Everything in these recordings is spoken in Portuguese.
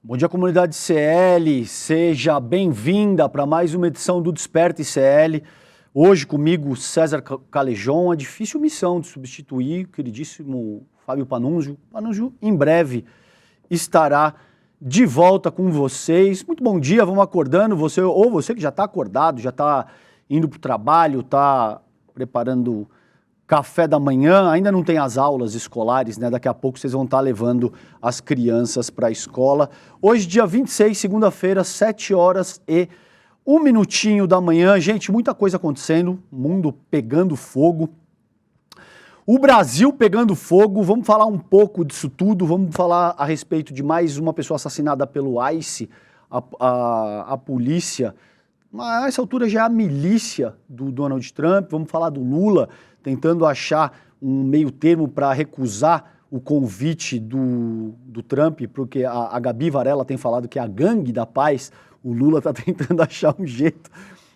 Bom dia, comunidade CL, seja bem-vinda para mais uma edição do Desperta ICL. Hoje comigo, César Calejon, a difícil missão de substituir o queridíssimo Fábio Panunzio. Panunzio, em breve, estará de volta com vocês. Muito bom dia, vamos acordando, você que já está acordado, já está indo para o trabalho, está preparando café da manhã, ainda não tem as aulas escolares, né? Daqui a pouco vocês vão estar levando as crianças para a escola. Hoje, dia 26, segunda-feira, 7h01 da manhã. Gente, muita coisa acontecendo, mundo pegando fogo. O Brasil pegando fogo, vamos falar um pouco disso tudo, vamos falar a respeito de mais uma pessoa assassinada pelo ICE, a polícia, mas a essa altura já é a milícia do Donald Trump. Vamos falar do Lula, tentando achar um meio termo para recusar o convite do Trump, porque a Gabi Varela tem falado que é a gangue da paz. O Lula está tentando achar um jeito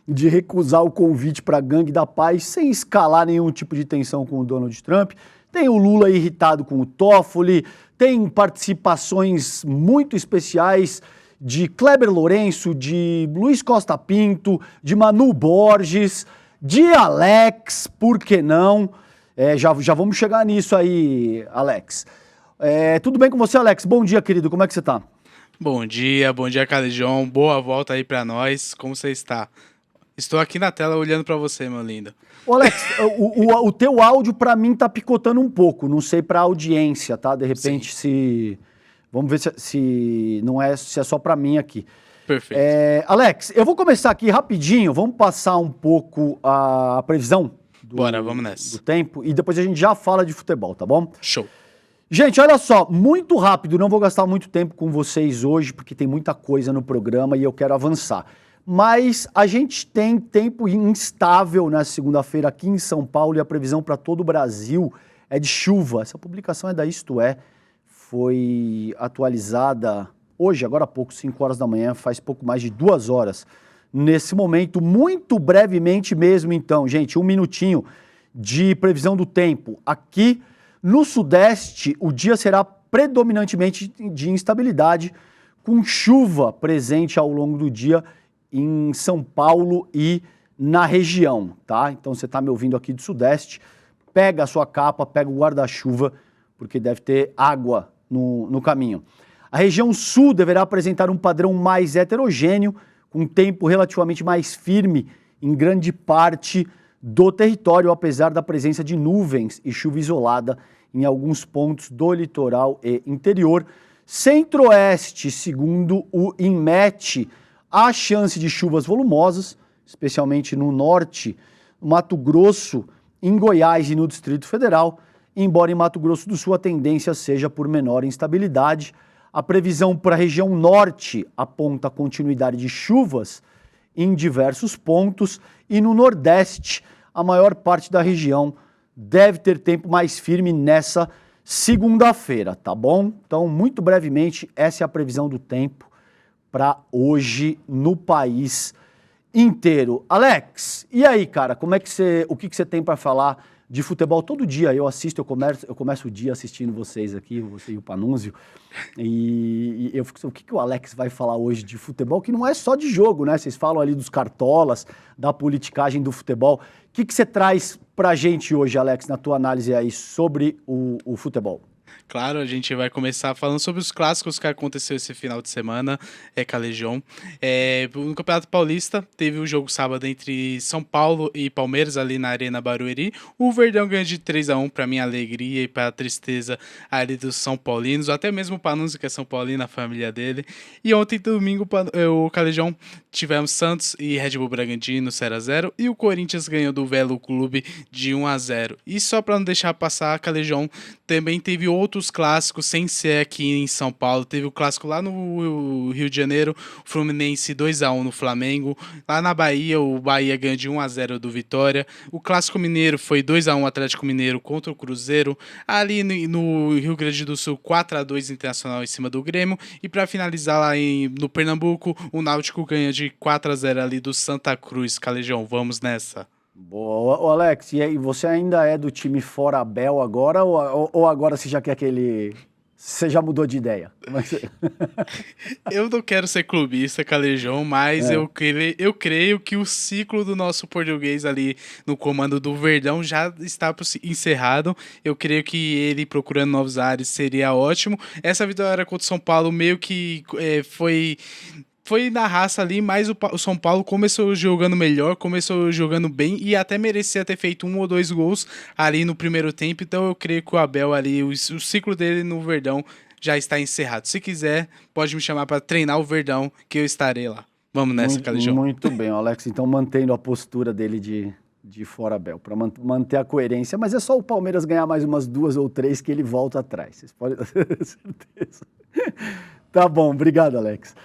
de recusar o convite para a gangue da paz sem escalar nenhum tipo de tensão com o Donald Trump. Tem o Lula irritado com o Toffoli, tem participações muito especiais de Kleber Lourenço, de Luiz Costa Pinto, de Manu Borges, de Alex, por que não? Já vamos chegar nisso aí, Alex. Tudo bem com você, Alex? Bom dia, querido, como é que você tá? Bom dia, Calejon, boa volta aí pra nós, como você está? Estou aqui na tela olhando pra você, meu lindo. Ô, Alex, o teu áudio pra mim tá picotando um pouco, não sei pra audiência, tá? De repente, se... Vamos ver se é só pra mim aqui. Perfeito. Alex, eu vou começar aqui rapidinho, vamos passar um pouco a previsão Vamos nessa. do tempo e depois a gente já fala de futebol, tá bom? Show. Gente, olha só, muito rápido, não vou gastar muito tempo com vocês hoje, porque tem muita coisa no programa e eu quero avançar. Mas a gente tem tempo instável na segunda-feira aqui em São Paulo e a previsão para todo o Brasil é de chuva. Essa publicação é da Isto É, foi atualizada hoje, agora há pouco, 5 horas da manhã, faz pouco mais de 2 horas. Nesse momento, muito brevemente mesmo, então, gente, 1 minutinho de previsão do tempo. Aqui no Sudeste, o dia será predominantemente de instabilidade, com chuva presente ao longo do dia em São Paulo e na região, tá? Então, você está me ouvindo aqui do Sudeste, pega a sua capa, pega o guarda-chuva, porque deve ter água no caminho. A região sul deverá apresentar um padrão mais heterogêneo, com tempo relativamente mais firme em grande parte do território, apesar da presença de nuvens e chuva isolada em alguns pontos do litoral e interior. Centro-oeste, segundo o INMET, há chance de chuvas volumosas, especialmente no norte, Mato Grosso, em Goiás e no Distrito Federal, embora em Mato Grosso do Sul a tendência seja por menor instabilidade. A previsão para a região norte aponta a continuidade de chuvas em diversos pontos e no nordeste a maior parte da região deve ter tempo mais firme nessa segunda-feira, tá bom? Então, muito brevemente, essa é a previsão do tempo para hoje no país inteiro. Alex, e aí, cara, o que você tem para falar de futebol? Todo dia eu assisto, eu começo o dia assistindo vocês aqui, você e o Panunzio, e eu fico, o que o Alex vai falar hoje de futebol, que não é só de jogo, né? Vocês falam ali dos cartolas, da politicagem do futebol. O que você traz pra gente hoje, Alex, na tua análise aí sobre o futebol? Claro, a gente vai começar falando sobre os clássicos que aconteceu esse final de semana, Calejon. No Campeonato Paulista, teve o jogo sábado entre São Paulo e Palmeiras, ali na Arena Barueri. O Verdão ganhou de 3-1, para minha alegria e para a tristeza ali dos São Paulinos, até mesmo o Panunzio, que é São Paulino, a família dele. E ontem, domingo, o Calejon, tivemos Santos e Red Bull Bragantino 0-0, e o Corinthians ganhou do Velo Clube de 1-0. E só para não deixar passar, Calejon, também teve outros clássicos sem ser aqui em São Paulo. Teve o clássico lá no Rio de Janeiro, o Fluminense 2-1 no Flamengo. Lá na Bahia, o Bahia ganhou de 1-0 do Vitória. O clássico mineiro foi 2-1 Atlético Mineiro contra o Cruzeiro. Ali no Rio Grande do Sul, 4-2 Internacional em cima do Grêmio. E para finalizar lá no Pernambuco, o Náutico ganha de 4-0 ali do Santa Cruz. Calejão, vamos nessa. Boa. Ô, Alex, e aí, você ainda é do time fora Abel agora ou agora você já quer aquele Você já mudou de ideia? Eu não quero ser clubista, Calejão, mas eu creio que o ciclo do nosso português ali no comando do Verdão já está encerrado. Eu creio que ele procurando novos ares seria ótimo. Essa vitória contra o São Paulo meio que foi na raça ali, mas o São Paulo começou jogando melhor, começou jogando bem e até merecia ter feito 1 ou 2 gols ali no primeiro tempo. Então eu creio que o Abel ali, o ciclo dele no Verdão já está encerrado. Se quiser, pode me chamar para treinar o Verdão, que eu estarei lá. Vamos nessa, Calejão. Muito bem, Alex. Então mantendo a postura dele de fora Abel, para manter a coerência. Mas é só o Palmeiras ganhar mais umas 2 ou 3 que ele volta atrás. Vocês podem ter certeza. Tá bom, obrigado, Alex.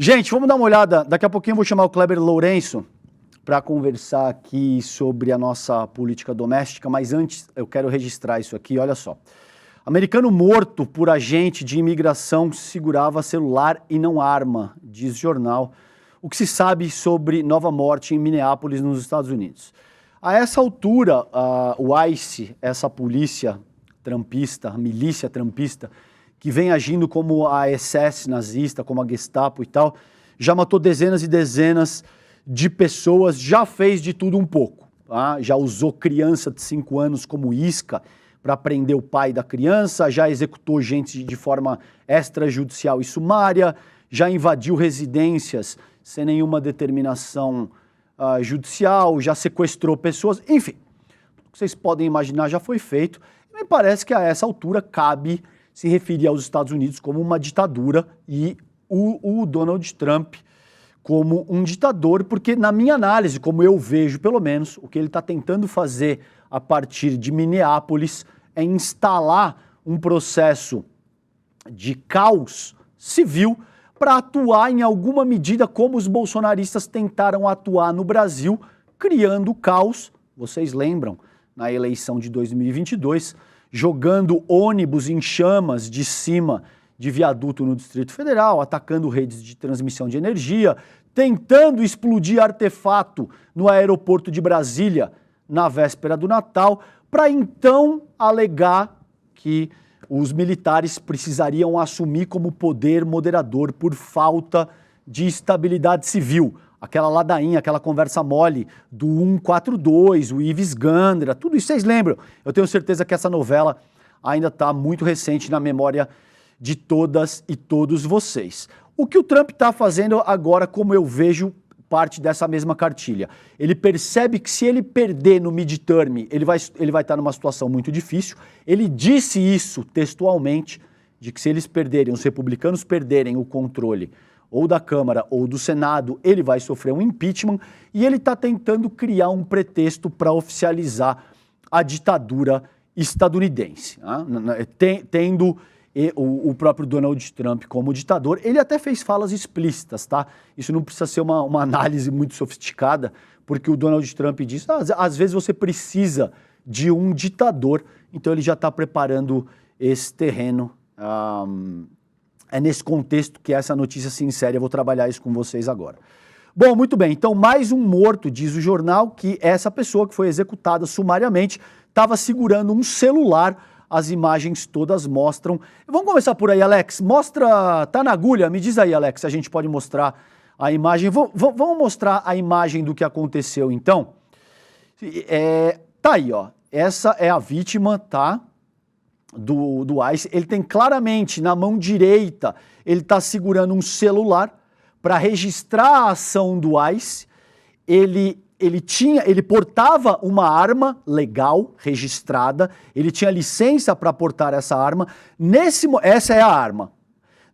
Gente, vamos dar uma olhada. Daqui a pouquinho eu vou chamar o Kleber Lourenço para conversar aqui sobre a nossa política doméstica, mas antes eu quero registrar isso aqui, olha só. Americano morto por agente de imigração segurava celular e não arma, diz jornal. O que se sabe sobre nova morte em Minneapolis, nos Estados Unidos. A essa altura, o ICE, essa polícia trampista, milícia trampista, que vem agindo como a SS nazista, como a Gestapo e tal, já matou dezenas e dezenas de pessoas, já fez de tudo um pouco. Tá? Já usou criança de 5 anos como isca para prender o pai da criança, já executou gente de forma extrajudicial e sumária, já invadiu residências sem nenhuma determinação judicial, já sequestrou pessoas, enfim. O que vocês podem imaginar já foi feito. Me parece que a essa altura cabe se referir aos Estados Unidos como uma ditadura e o Donald Trump como um ditador, porque na minha análise, como eu vejo pelo menos, o que ele está tentando fazer a partir de Minneapolis é instalar um processo de caos civil para atuar em alguma medida como os bolsonaristas tentaram atuar no Brasil, criando caos, vocês lembram, na eleição de 2022, jogando ônibus em chamas de cima de viaduto no Distrito Federal, atacando redes de transmissão de energia, tentando explodir artefato no aeroporto de Brasília na véspera do Natal, para então alegar que os militares precisariam assumir como poder moderador por falta de estabilidade civil. Aquela ladainha, aquela conversa mole do 142, o Ives Gandra, tudo isso vocês lembram. Eu tenho certeza que essa novela ainda está muito recente na memória de todas e todos vocês. O que o Trump está fazendo agora, como eu vejo, parte dessa mesma cartilha. Ele percebe que se ele perder no midterm, ele vai estar numa situação muito difícil. Ele disse isso textualmente, de que se eles perderem, os republicanos perderem o controle ou da Câmara ou do Senado, ele vai sofrer um impeachment, e ele está tentando criar um pretexto para oficializar a ditadura estadunidense. Tendo o próprio Donald Trump como ditador, ele até fez falas explícitas, tá? Isso não precisa ser uma análise muito sofisticada, porque o Donald Trump diz, às vezes você precisa de um ditador, então ele já está preparando esse terreno. É nesse contexto que essa notícia se insere, eu vou trabalhar isso com vocês agora. Bom, muito bem, então mais um morto, diz o jornal, que essa pessoa que foi executada sumariamente estava segurando um celular, as imagens todas mostram. Vamos começar por aí, Alex, mostra, tá na agulha, me diz aí, Alex, se a gente pode mostrar a imagem. Vamos mostrar a imagem do que aconteceu, então. Tá aí, ó, essa é a vítima, tá? Do ICE, ele tem claramente na mão direita, ele está segurando um celular para registrar a ação do ICE. Ele portava uma arma legal, registrada, ele tinha licença para portar essa arma. Essa é a arma.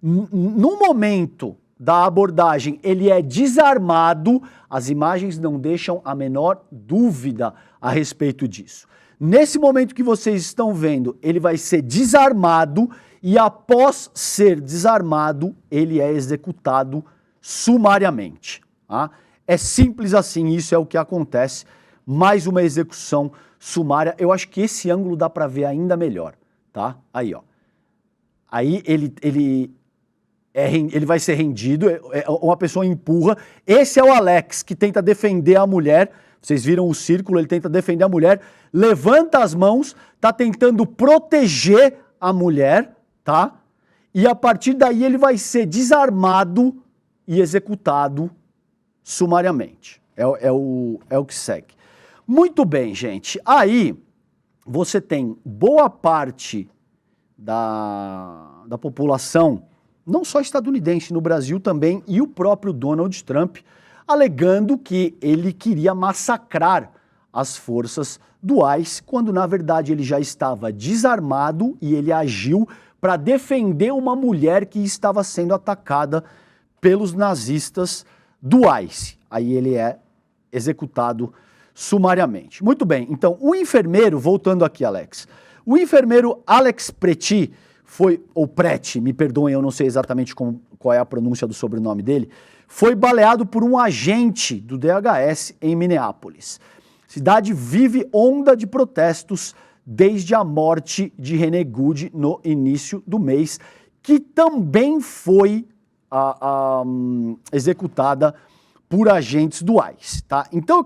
No momento da abordagem, ele é desarmado, as imagens não deixam a menor dúvida a respeito disso. Nesse momento que vocês estão vendo, ele vai ser desarmado e após ser desarmado, ele é executado sumariamente. Tá? É simples assim, isso é o que acontece. Mais uma execução sumária. Eu acho que esse ângulo dá para ver ainda melhor. Tá? Aí, ó. Aí ele vai ser rendido, uma pessoa empurra. Esse é o Alex, que tenta defender a mulher. Vocês viram o círculo, ele tenta defender a mulher, levanta as mãos, tá tentando proteger a mulher, tá? e a partir daí ele vai ser desarmado e executado sumariamente. É o que segue. Muito bem, gente. Aí você tem boa parte da população, não só estadunidense, no Brasil também, e o próprio Donald Trump, alegando que ele queria massacrar as forças do ICE, quando na verdade ele já estava desarmado e ele agiu para defender uma mulher que estava sendo atacada pelos nazistas do ICE. Aí ele é executado sumariamente. Muito bem, então o enfermeiro, voltando aqui, Alex, o enfermeiro Alex Preti foi, ou Preti, me perdoem, eu não sei exatamente qual é a pronúncia do sobrenome dele, foi baleado por um agente do DHS em Minneapolis. A cidade vive onda de protestos desde a morte de René Good no início do mês, que também foi executada por agentes do ICE, tá? Então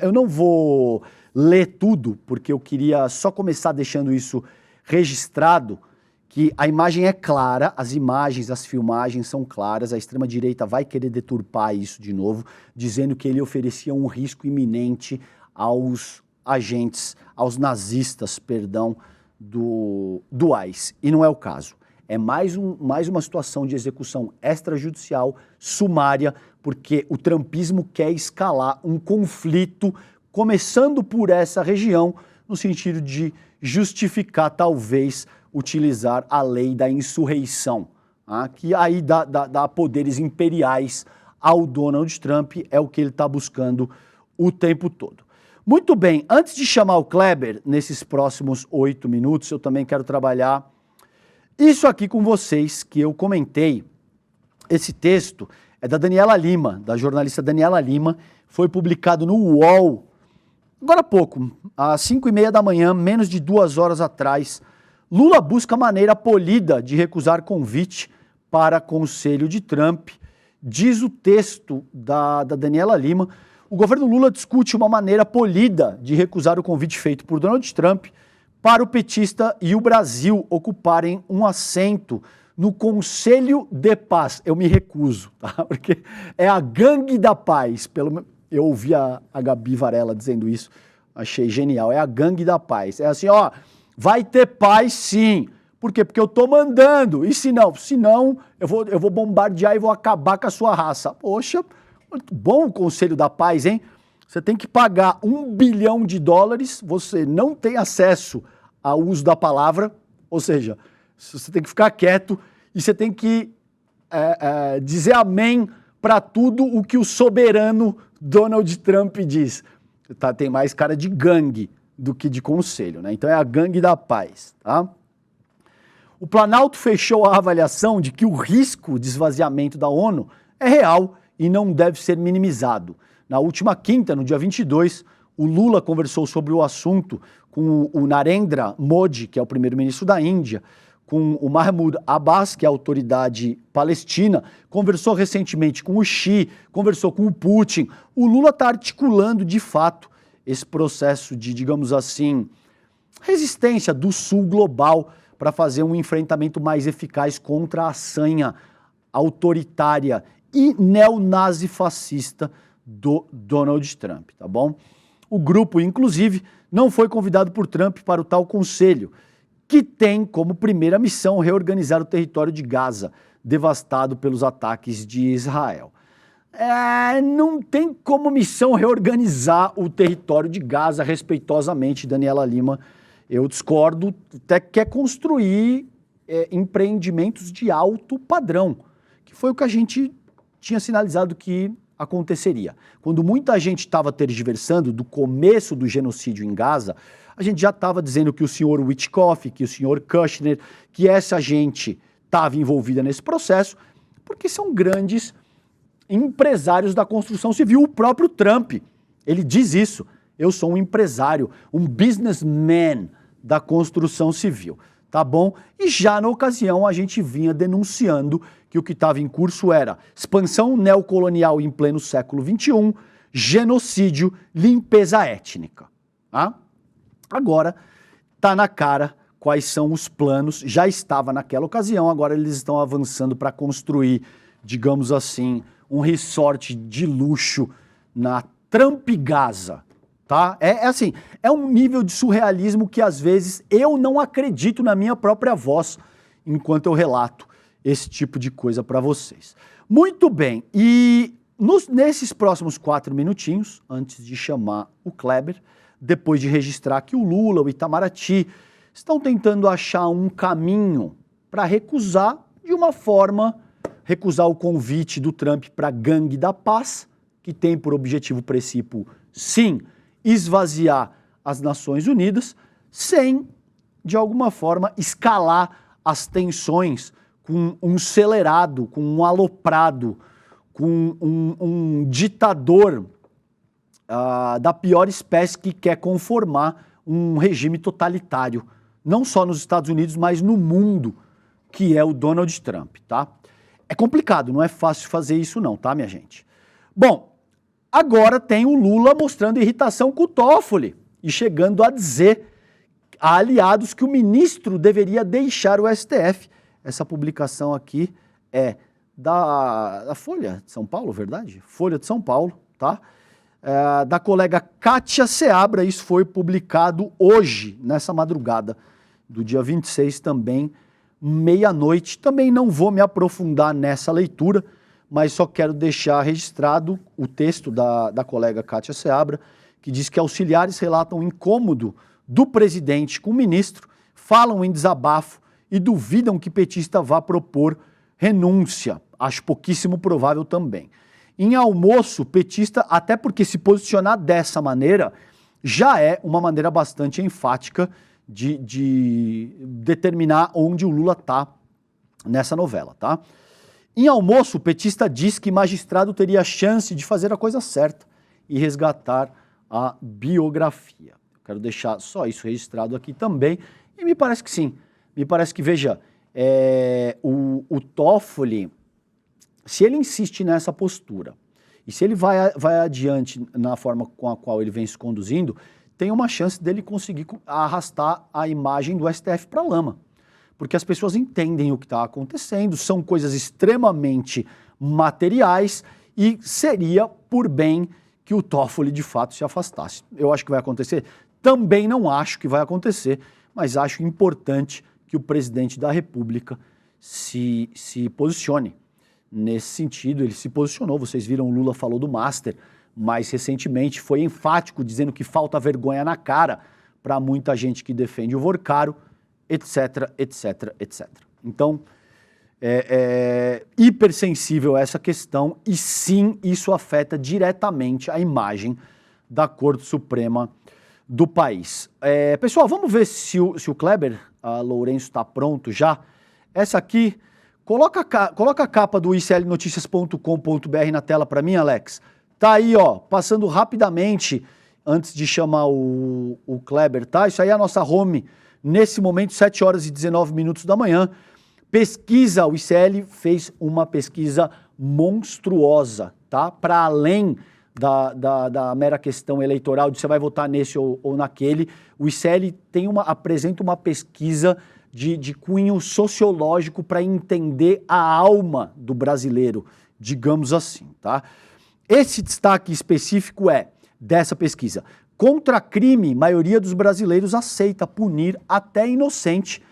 eu não vou ler tudo, porque eu queria só começar deixando isso registrado, que a imagem é clara, as imagens, as filmagens são claras, a extrema-direita vai querer deturpar isso de novo, dizendo que ele oferecia um risco iminente aos agentes, aos nazistas, perdão, do ICE. E não é o caso. É mais uma situação de execução extrajudicial sumária, porque o trumpismo quer escalar um conflito, começando por essa região, no sentido de justificar, talvez, utilizar a lei da insurreição, que aí dá poderes imperiais ao Donald Trump, é o que ele está buscando o tempo todo. Muito bem, antes de chamar o Kleber, nesses próximos 8 minutos, eu também quero trabalhar isso aqui com vocês, que eu comentei. Esse texto é da Daniela Lima, da jornalista Daniela Lima, foi publicado no UOL, agora há pouco, às 5h30 da manhã, menos de 2 horas atrás. Lula busca maneira polida de recusar convite para conselho de Trump, diz o texto da Daniela Lima. O governo Lula discute uma maneira polida de recusar o convite feito por Donald Trump para o petista e o Brasil ocuparem um assento no Conselho de Paz. Eu me recuso, tá? Porque é a gangue da paz. Eu ouvi a Gabi Varela dizendo isso, achei genial. É a gangue da paz. É assim, ó, vai ter paz sim. Por quê? Porque eu tô mandando. E se não? Se não, eu vou bombardear e vou acabar com a sua raça. Poxa, muito bom o Conselho da Paz, hein? Você tem que pagar $1 bilhão, você não tem acesso ao uso da palavra, ou seja, você tem que ficar quieto e você tem que dizer amém para tudo o que o soberano Donald Trump diz. Tá, tem mais cara de gangue do que de conselho, né? Então é a gangue da paz, tá? O Planalto fechou a avaliação de que o risco de esvaziamento da ONU é real e não deve ser minimizado. Na última quinta, no dia 22, o Lula conversou sobre o assunto com o Narendra Modi, que é o primeiro-ministro da Índia, com o Mahmoud Abbas, que é a autoridade palestina, conversou recentemente com o Xi, conversou com o Putin. O Lula está articulando, de fato, esse processo de, digamos assim, resistência do Sul global para fazer um enfrentamento mais eficaz contra a sanha autoritária e neonazi-fascista do Donald Trump, tá bom? O grupo, inclusive, não foi convidado por Trump para o tal conselho, que tem como primeira missão reorganizar o território de Gaza, devastado pelos ataques de Israel. Não tem como missão reorganizar o território de Gaza respeitosamente, Daniela Lima. Eu discordo, até quer construir empreendimentos de alto padrão, que foi o que a gente tinha sinalizado que aconteceria. Quando muita gente estava tergiversando do começo do genocídio em Gaza, a gente já estava dizendo que o senhor Witkoff, que o senhor Kushner, que essa gente estava envolvida nesse processo, porque são grandes empresários da construção civil. O próprio Trump, ele diz isso. Eu sou um empresário, um businessman da construção civil, tá bom? E já na ocasião a gente vinha denunciando que o que estava em curso era expansão neocolonial em pleno século XXI, genocídio, limpeza étnica. Tá? Agora, tá na cara quais são os planos. Já estava naquela ocasião, agora eles estão avançando para construir, digamos assim, um resort de luxo na Trump Gaza, tá? Assim, é um nível de surrealismo que às vezes eu não acredito na minha própria voz enquanto eu relato esse tipo de coisa para vocês. Muito bem, e nesses próximos 4 minutinhos, antes de chamar o Kleber, depois de registrar que o Lula, o Itamaraty, estão tentando achar um caminho para recusar, de uma forma, recusar o convite do Trump para a Gangue da Paz, que tem por objetivo princípio, sim, esvaziar as Nações Unidas, sem, de alguma forma, escalar as tensões com um acelerado, com um aloprado, com um ditador da pior espécie que quer conformar um regime totalitário, não só nos Estados Unidos, mas no mundo, que é o Donald Trump, tá? É complicado, não é fácil fazer isso não, tá, minha gente? Bom, agora tem o Lula mostrando irritação com o Toffoli e chegando a dizer a aliados que o ministro deveria deixar o STF. Essa publicação aqui é da Folha de São Paulo, verdade? Folha de São Paulo, tá? Da colega Kátia Seabra, isso foi publicado hoje, nessa madrugada do dia 26 também, meia-noite. Também não vou me aprofundar nessa leitura, mas só quero deixar registrado o texto da colega Kátia Seabra, que diz que auxiliares relatam incômodo do presidente com o ministro, falam em desabafo e duvidam que petista vá propor renúncia. Acho pouquíssimo provável também. Em almoço, petista, até porque se posicionar dessa maneira, já é uma maneira bastante enfática de determinar onde o Lula está nessa novela, tá? Em almoço, o petista diz que magistrado teria chance de fazer a coisa certa e resgatar a biografia. Quero deixar só isso registrado aqui também, e me parece que sim. Me parece que, veja, o Toffoli, se ele insiste nessa postura, e se ele vai adiante na forma com a qual ele vem se conduzindo, tem uma chance dele conseguir arrastar a imagem do STF para a lama. Porque as pessoas entendem o que está acontecendo, são coisas extremamente materiais e seria por bem que o Toffoli de fato se afastasse. Eu acho que vai acontecer? Também não acho que vai acontecer, mas acho importante que o presidente da República se posicione. Nesse sentido, ele se posicionou. Vocês viram, o Lula falou do Master mais recentemente, foi enfático, dizendo que falta vergonha na cara para muita gente que defende o Vorcaro, etc, etc, etc. Então, é hipersensível essa questão e sim, isso afeta diretamente a imagem da Corte Suprema do país. Pessoal, vamos ver se o Kleber Lourenço está pronto já. Essa aqui, coloca a capa do iclnoticias.com.br na tela para mim, Alex. Tá aí, ó, passando rapidamente, antes de chamar o Kleber, tá? Isso aí é a nossa home, nesse momento, 7 horas e 19 minutos da manhã. Pesquisa, o ICL fez uma pesquisa monstruosa, tá? Para além da mera questão eleitoral, de você vai votar nesse ou naquele, o ICL apresenta uma pesquisa de cunho sociológico para entender a alma do brasileiro, digamos assim, tá? Esse destaque específico dessa pesquisa. Contra crime, maioria dos brasileiros aceita punir até inocente.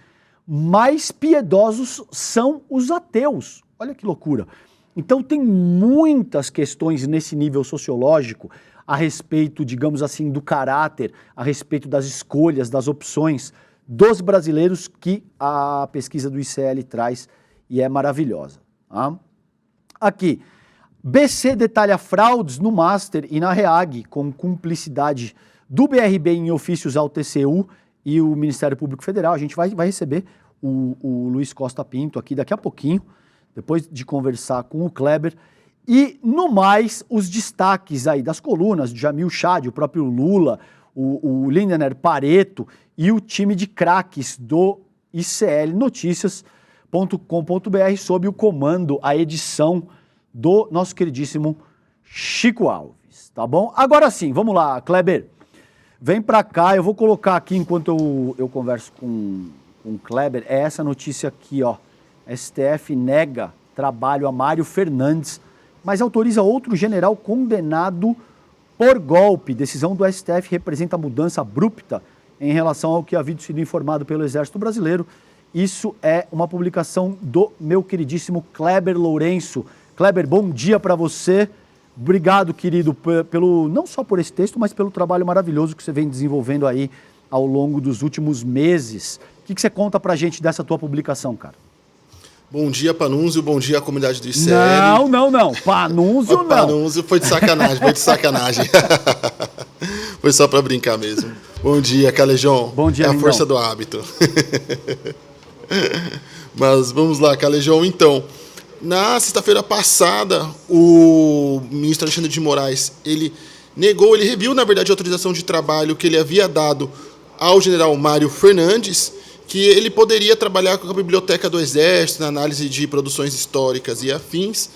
Mais piedosos são os ateus. Olha que loucura. Então tem muitas questões nesse nível sociológico a respeito, digamos assim, do caráter, a respeito das escolhas, das opções dos brasileiros que a pesquisa do ICL traz e é maravilhosa. Tá? Aqui, BC detalha fraudes no Master e na REAG com cumplicidade do BRB em ofícios ao TCU e o Ministério Público Federal. A gente vai receber o Luiz Costa Pinto aqui daqui a pouquinho, depois de conversar com o Kleber. E, no mais, os destaques aí das colunas de Jamil Chad, o próprio Lula, o Lindener Pareto e o time de craques do iclnoticias.com.br sob o comando, a edição do nosso queridíssimo Chico Alves, tá bom? Agora sim, vamos lá, Kleber, vem pra cá, eu vou colocar aqui enquanto eu converso com com o Kleber é essa notícia aqui, ó. STF nega trabalho a Mário Fernandes, mas autoriza outro general condenado por golpe. Decisão do STF representa mudança abrupta em relação ao que havia sido informado pelo Exército Brasileiro. Isso é uma publicação do meu queridíssimo Kleber Lourenço. Kleber, bom dia para você. Obrigado, querido, pelo não só por esse texto, mas pelo trabalho maravilhoso que você vem desenvolvendo aí ao longo dos últimos meses. O que você conta pra gente dessa tua publicação, cara? Bom dia, Panunzio. Bom dia à comunidade do ICL. Não. Panunzio não. Panunzio foi de sacanagem, Foi só para brincar mesmo. Bom dia, Calejão. Bom dia, É a lindão. força do hábito. Mas vamos lá, Calejão. Então, na sexta-feira passada, o ministro Alexandre de Moraes, ele reviu, na verdade, a autorização de trabalho que ele havia dado ao general Mário Fernandes, que ele poderia trabalhar com a Biblioteca do Exército, na análise de produções históricas e afins.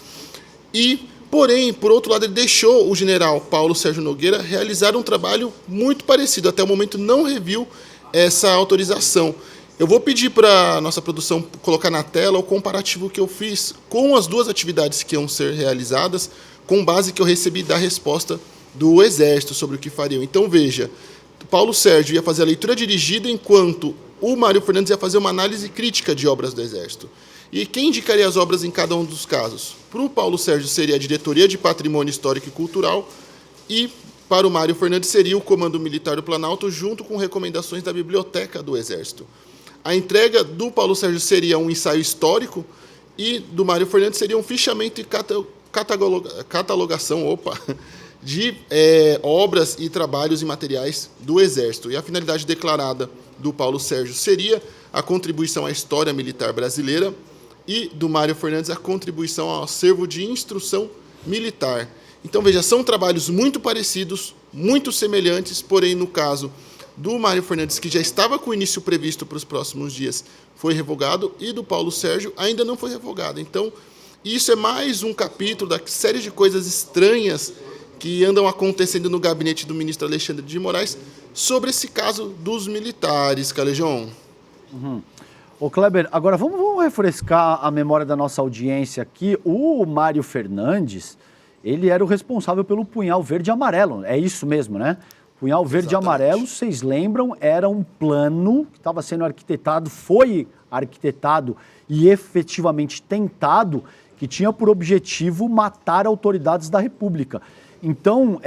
Porém, por outro lado, ele deixou o general Paulo Sérgio Nogueira realizar um trabalho muito parecido. Até o momento não reviu essa autorização. Eu vou pedir para a nossa produção colocar na tela o comparativo que eu fiz com as duas atividades que iam ser realizadas, com base que eu recebi da resposta do Exército sobre o que fariam. Então, veja, Paulo Sérgio ia fazer a leitura dirigida, enquanto o Mário Fernandes ia fazer uma análise crítica de obras do Exército. E quem indicaria as obras em cada um dos casos? Para o Paulo Sérgio seria a Diretoria de Patrimônio Histórico e Cultural, e para o Mário Fernandes seria o Comando Militar do Planalto, junto com recomendações da Biblioteca do Exército. A entrega do Paulo Sérgio seria um ensaio histórico, e do Mário Fernandes seria um fichamento e catalogação de obras e trabalhos e materiais do Exército. E a finalidade declarada do Paulo Sérgio seria a contribuição à história militar brasileira, e do Mário Fernandes a contribuição ao acervo de instrução militar. Então, veja, são trabalhos muito parecidos, muito semelhantes, porém, no caso do Mário Fernandes, que já estava com o início previsto para os próximos dias, foi revogado, e do Paulo Sérgio ainda não foi revogado. Então, isso é mais um capítulo da série de coisas estranhas que andam acontecendo no gabinete do ministro Alexandre de Moraes sobre esse caso dos militares, Calejão. Ô, Kleber, agora vamos refrescar a memória da nossa audiência aqui. O Mário Fernandes, ele era o responsável pelo punhal verde e amarelo. É isso mesmo, né? Punhal verde e amarelo, vocês lembram, era um plano que estava sendo arquitetado, foi arquitetado e efetivamente tentado, que tinha por objetivo matar autoridades da República. Então,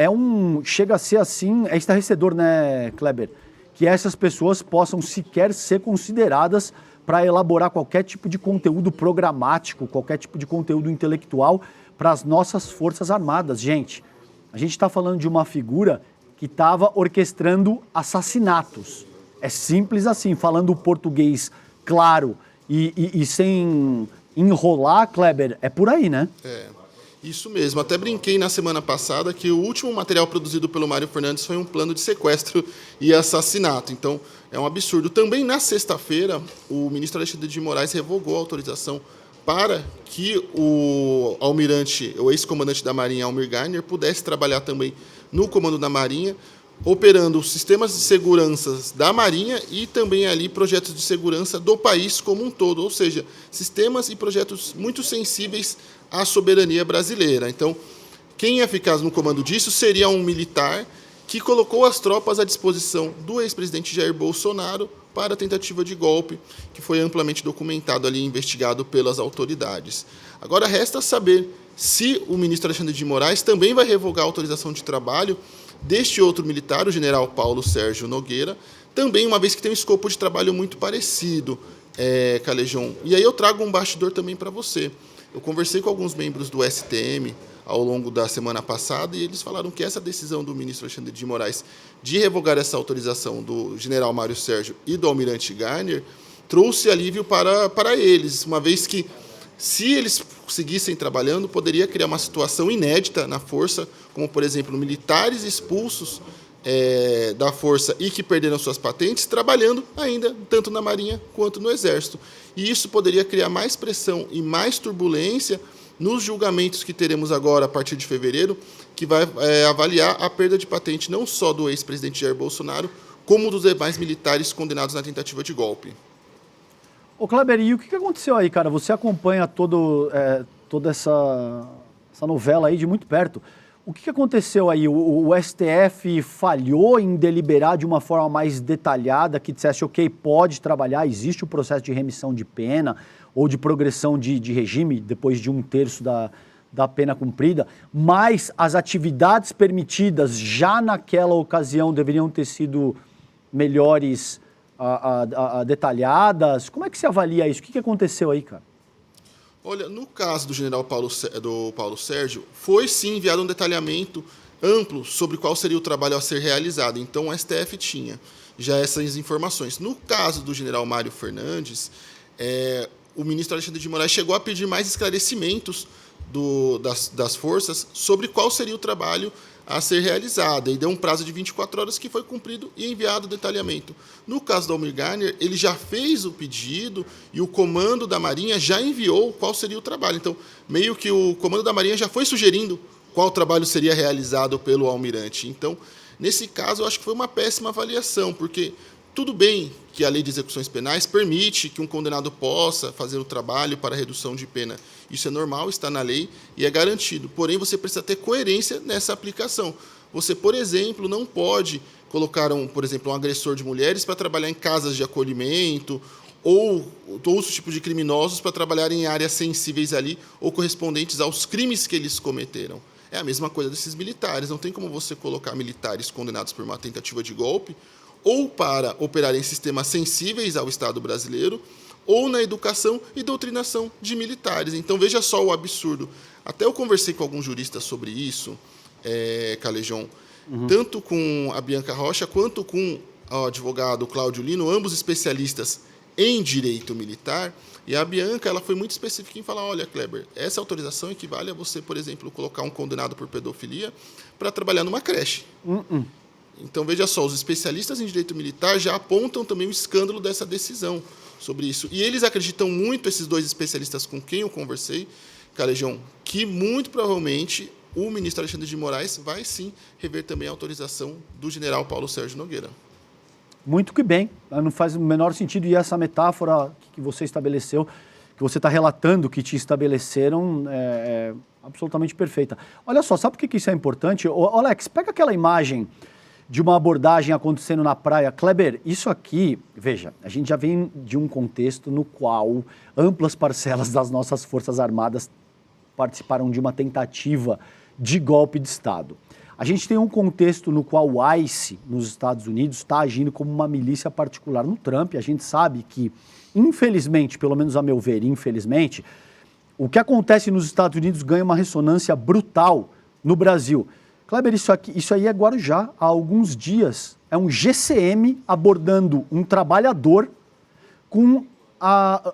chega a ser assim, é estarrecedor, né, Kleber? Que essas pessoas possam sequer ser consideradas para elaborar qualquer tipo de conteúdo programático, qualquer tipo de conteúdo intelectual para as nossas Forças Armadas. Gente, a gente está falando de uma figura que estava orquestrando assassinatos. É simples assim, falando português claro e sem enrolar, Kleber, é por aí, né? Isso mesmo. Até brinquei na semana passada que o último material produzido pelo Mário Fernandes foi um plano de sequestro e assassinato. Então, é um absurdo. Também na sexta-feira, o ministro Alexandre de Moraes revogou a autorização para que o almirante, o ex-comandante da Marinha, Almir Garner, pudesse trabalhar também no comando da Marinha, operando sistemas de segurança da Marinha e também ali projetos de segurança do país como um todo, ou seja, sistemas e projetos muito sensíveis à soberania brasileira. Então, quem ia ficar no comando disso seria um militar que colocou as tropas à disposição do ex-presidente Jair Bolsonaro para a tentativa de golpe, que foi amplamente documentado ali e investigado pelas autoridades. Agora, resta saber se o ministro Alexandre de Moraes também vai revogar a autorização de trabalho deste outro militar, o general Paulo Sérgio Nogueira, também uma vez que tem um escopo de trabalho muito parecido, Calejão. E aí eu trago um bastidor também para você. Eu conversei com alguns membros do STM ao longo da semana passada e eles falaram que essa decisão do ministro Alexandre de Moraes de revogar essa autorização do general Mário Sérgio e do almirante Garner trouxe alívio para eles, uma vez que, se eles seguissem trabalhando, poderia criar uma situação inédita na Força, como, por exemplo, militares expulsos da Força e que perderam suas patentes, trabalhando ainda tanto na Marinha quanto no Exército. E isso poderia criar mais pressão e mais turbulência nos julgamentos que teremos agora, a partir de fevereiro, que vai avaliar a perda de patente não só do ex-presidente Jair Bolsonaro, como dos demais militares condenados na tentativa de golpe. Ô, Kleber, e o que aconteceu aí, cara? Você acompanha toda essa novela aí de muito perto. O que aconteceu aí? O STF falhou em deliberar de uma forma mais detalhada, que dissesse, ok, pode trabalhar, existe o processo de remissão de pena ou de progressão de regime depois de 1/3 da pena cumprida, mas as atividades permitidas já naquela ocasião deveriam ter sido melhores detalhadas. Como é que você avalia isso? O que aconteceu aí, cara? Olha, no caso do general Paulo Sérgio, foi sim enviado um detalhamento amplo sobre qual seria o trabalho a ser realizado. Então, o STF tinha já essas informações. No caso do general Mário Fernandes, o ministro Alexandre de Moraes chegou a pedir mais esclarecimentos das forças sobre qual seria o trabalho a ser realizado. E deu um prazo de 24 horas que foi cumprido e enviado o detalhamento. No caso do Almir Garner, ele já fez o pedido e o comando da Marinha já enviou qual seria o trabalho. Então, meio que o comando da Marinha já foi sugerindo qual trabalho seria realizado pelo almirante. Então, nesse caso, eu acho que foi uma péssima avaliação, porque tudo bem que a lei de execuções penais permite que um condenado possa fazer o trabalho para redução de pena. Isso é normal, está na lei e é garantido. Porém, você precisa ter coerência nessa aplicação. Você, por exemplo, não pode colocar, por exemplo, um agressor de mulheres para trabalhar em casas de acolhimento ou outros tipos de criminosos para trabalhar em áreas sensíveis ali ou correspondentes aos crimes que eles cometeram. É a mesma coisa desses militares. Não tem como você colocar militares condenados por uma tentativa de golpe ou para operar em sistemas sensíveis ao Estado brasileiro, ou na educação e doutrinação de militares. Então, veja só o absurdo. Até eu conversei com alguns juristas sobre isso, Calejão, tanto com a Bianca Rocha quanto com o advogado Cláudio Lino, ambos especialistas em direito militar, e a Bianca ela foi muito específica em falar, olha, Kleber, essa autorização equivale a você, por exemplo, colocar um condenado por pedofilia para trabalhar numa creche. Então, veja só, os especialistas em direito militar já apontam também o escândalo dessa decisão sobre isso. E eles acreditam muito, esses dois especialistas com quem eu conversei, Calejão, que muito provavelmente o ministro Alexandre de Moraes vai sim rever também a autorização do general Paulo Sérgio Nogueira. Muito que bem, não faz o menor sentido, e essa metáfora que você estabeleceu, que você está relatando que te estabeleceram, é absolutamente perfeita. Olha só, sabe por que isso é importante? Ô, Alex, pega aquela imagem de uma abordagem acontecendo na praia. Kleber, isso aqui, veja, a gente já vem de um contexto no qual amplas parcelas das nossas Forças Armadas participaram de uma tentativa de golpe de Estado. A gente tem um contexto no qual o ICE, nos Estados Unidos, está agindo como uma milícia particular no Trump. A gente sabe que, infelizmente, pelo menos a meu ver, infelizmente, o que acontece nos Estados Unidos ganha uma ressonância brutal no Brasil. Kleber, isso aí é Guarujá, há alguns dias. É um GCM abordando um trabalhador com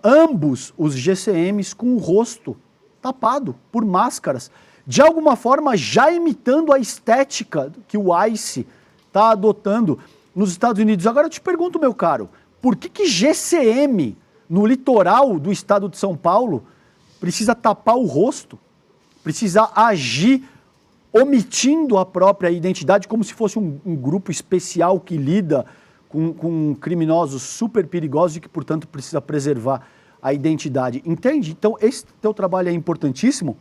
ambos os GCMs com o rosto tapado por máscaras, de alguma forma já imitando a estética que o ICE está adotando nos Estados Unidos. Agora eu te pergunto, meu caro, por que GCM no litoral do estado de São Paulo precisa tapar o rosto, precisa agir omitindo a própria identidade, como se fosse um grupo especial que lida com criminosos super perigosos e que, portanto, precisa preservar a identidade. Entende? Então, esse teu trabalho é importantíssimo,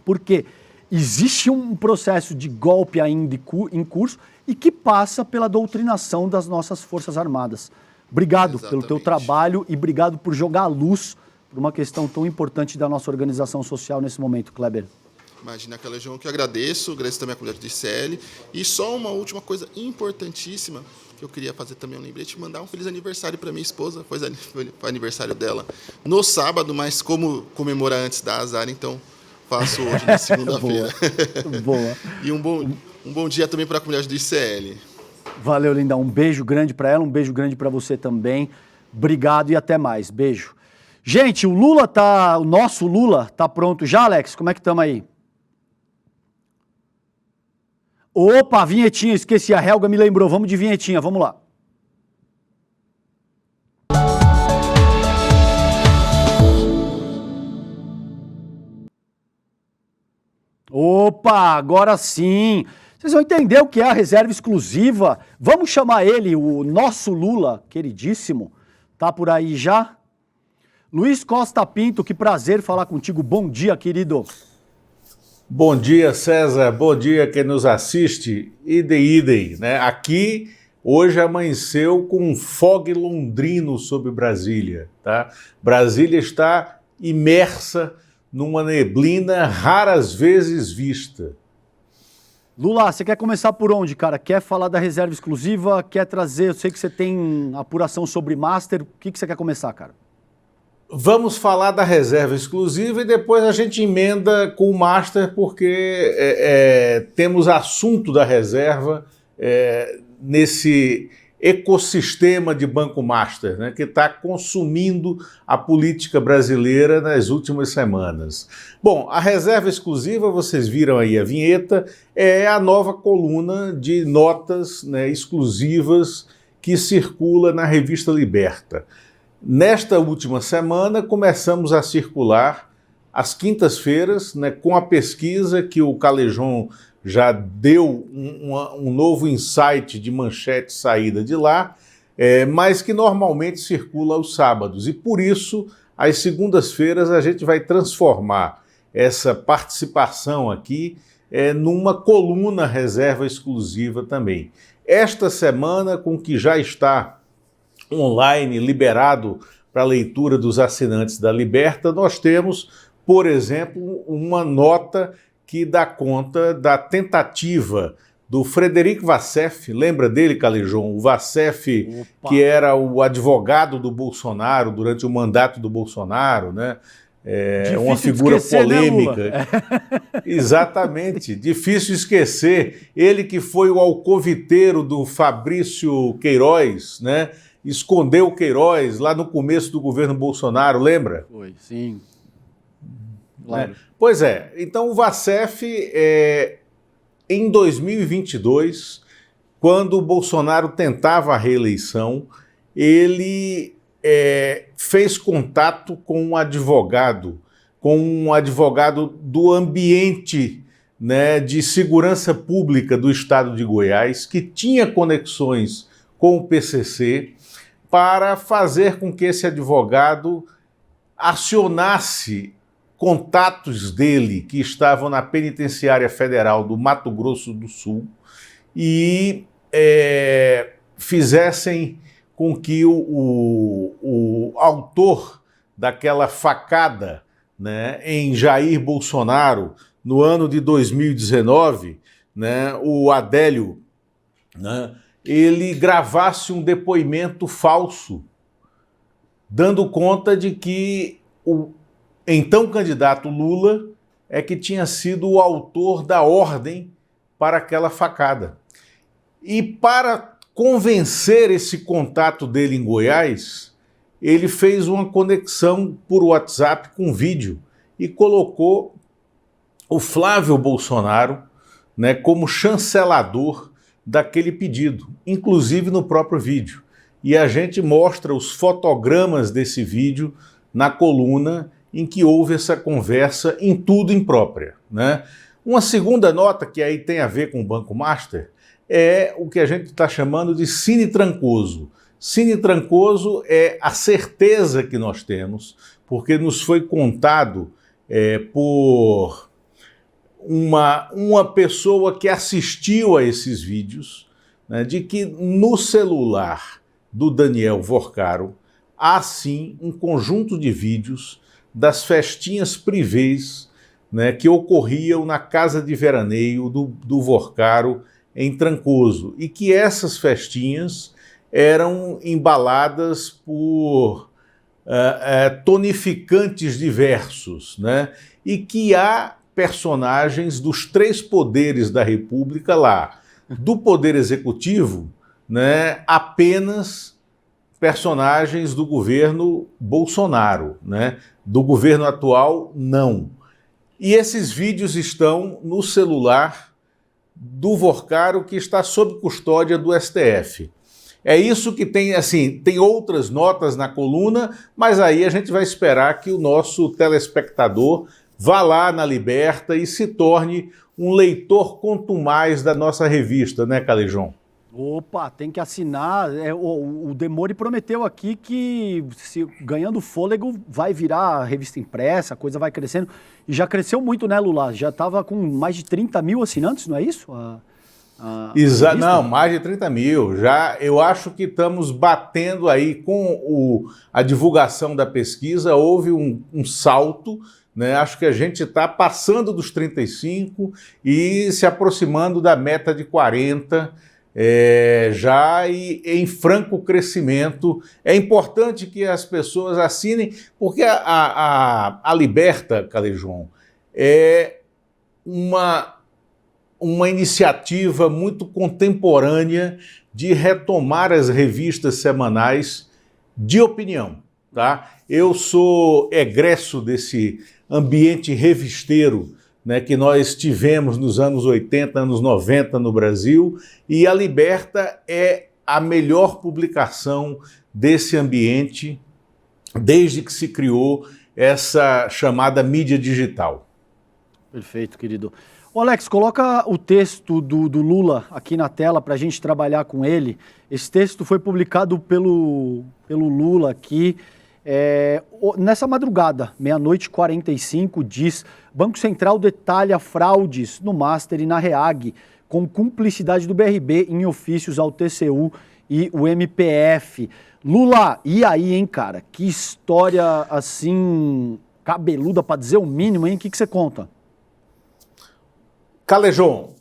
porque existe um processo de golpe ainda em curso e que passa pela doutrinação das nossas Forças Armadas. Obrigado pelo teu trabalho e obrigado por jogar a luz por uma questão tão importante da nossa organização social nesse momento, Kleber. Imagina, Calejão, que eu agradeço também a comunidade do ICL. E só uma última coisa importantíssima que eu queria fazer também um lembrete, mandar um feliz aniversário para minha esposa, foi aniversário dela no sábado, mas como comemorar antes da azar, então faço hoje na segunda-feira. Boa. E um bom dia também para a comunidade do ICL. Valeu, Lindão. Um beijo grande para ela, um beijo grande para você também. Obrigado e até mais. Beijo. Gente, o nosso Lula tá pronto já, Alex? Como é que estamos aí? Opa, vinhetinha, esqueci, a Helga me lembrou. Vamos de vinhetinha, vamos lá. Opa, agora sim. Vocês vão entender o que é a reserva exclusiva. Vamos chamar ele, o nosso Lula, queridíssimo. Tá por aí já? Luiz Costa Pinto, que prazer falar contigo. Bom dia, querido. Bom dia, César. Bom dia quem nos assiste. Idem, né? Aqui, hoje amanheceu com um fog londrino sobre Brasília, tá? Brasília está imersa numa neblina raras vezes vista. Lula, você quer começar por onde, cara? Quer falar da reserva exclusiva? Quer trazer... Eu sei que você tem apuração sobre Master. O que você quer começar, cara? Vamos falar da reserva exclusiva e depois a gente emenda com o Master, porque temos assunto da reserva nesse ecossistema de Banco Master, né, que está consumindo a política brasileira nas últimas semanas. Bom, a reserva exclusiva, vocês viram aí a vinheta, é a nova coluna de notas, né, exclusivas que circula na revista Liberta. Nesta última semana, começamos a circular às quintas-feiras, né, com a pesquisa que o Calejon já deu um novo insight de manchete saída de lá, mas que normalmente circula aos sábados. E por isso, às segundas-feiras, a gente vai transformar essa participação aqui numa coluna reserva exclusiva também. Esta semana, com que já está online, liberado para leitura dos assinantes da Liberta, nós temos, por exemplo, uma nota que dá conta da tentativa do Frederic Wassef, lembra dele, Calejon? O Wassef, que era o advogado do Bolsonaro durante o mandato do Bolsonaro, né? Uma figura polêmica. Né, Exatamente, difícil esquecer. Ele que foi o alcoviteiro do Fabrício Queiroz, né? Escondeu o Queiroz lá no começo do governo Bolsonaro, lembra? Foi, sim. Claro. Pois é, então o Wassef, em 2022, quando o Bolsonaro tentava a reeleição, ele fez contato com um advogado do ambiente, né, de segurança pública do estado de Goiás, que tinha conexões com o PCC, para fazer com que esse advogado acionasse contatos dele que estavam na Penitenciária Federal do Mato Grosso do Sul e fizessem com que o autor daquela facada, né, em Jair Bolsonaro no ano de 2019, né, o Adélio, né, ele gravasse um depoimento falso, dando conta de que o então candidato Lula é que tinha sido o autor da ordem para aquela facada. E para convencer esse contato dele em Goiás, ele fez uma conexão por WhatsApp com vídeo e colocou o Flávio Bolsonaro, né, como chancelador daquele pedido, inclusive no próprio vídeo. E a gente mostra os fotogramas desse vídeo na coluna em que houve essa conversa em tudo imprópria, né? Uma segunda nota que aí tem a ver com o Banco Master é o que a gente está chamando de Cine Trancoso. Cine Trancoso é a certeza que nós temos, porque nos foi contado por uma pessoa que assistiu a esses vídeos, né, de que no celular do Daniel Vorcaro há sim um conjunto de vídeos das festinhas privês, né, que ocorriam na casa de veraneio do Vorcaro em Trancoso, e que essas festinhas eram embaladas por tonificantes diversos, né, e que há personagens dos três poderes da República lá. Do Poder Executivo, né, apenas personagens do governo Bolsonaro, né? Do governo atual, não. E esses vídeos estão no celular do Vorcaro, que está sob custódia do STF. É isso que tem, assim, tem outras notas na coluna, mas aí a gente vai esperar que o nosso telespectador vá lá na Liberta e se torne um leitor contumaz da nossa revista, né, Calejon? Opa, tem que assinar. O Demori prometeu aqui que, se ganhando fôlego, vai virar revista impressa, a coisa vai crescendo. E já cresceu muito, né, Lula? Já estava com mais de 30 mil assinantes, não é isso? Não, mais de 30 mil. Já, eu acho que estamos batendo aí com a divulgação da pesquisa, houve um salto, né? Acho que a gente está passando dos 35 e se aproximando da meta de 40. Já em franco crescimento. É importante que as pessoas assinem, porque a Liberta, Calejão, é uma iniciativa muito contemporânea de retomar as revistas semanais de opinião. Tá? Eu sou egresso desse ambiente revisteiro, né, que nós tivemos nos anos 80, anos 90 no Brasil, e a Liberta é a melhor publicação desse ambiente desde que se criou essa chamada mídia digital. Perfeito, querido. Ô Alex, coloca o texto do Lula aqui na tela para a gente trabalhar com ele. Esse texto foi publicado pelo Lula aqui. Nessa madrugada, 00:45, diz: Banco Central detalha fraudes no Master e na REAG, com cumplicidade do BRB em ofícios ao TCU e o MPF. Lula, e aí, hein, cara? Que história, assim, cabeluda, para dizer o mínimo, hein? O que você conta? Calejão,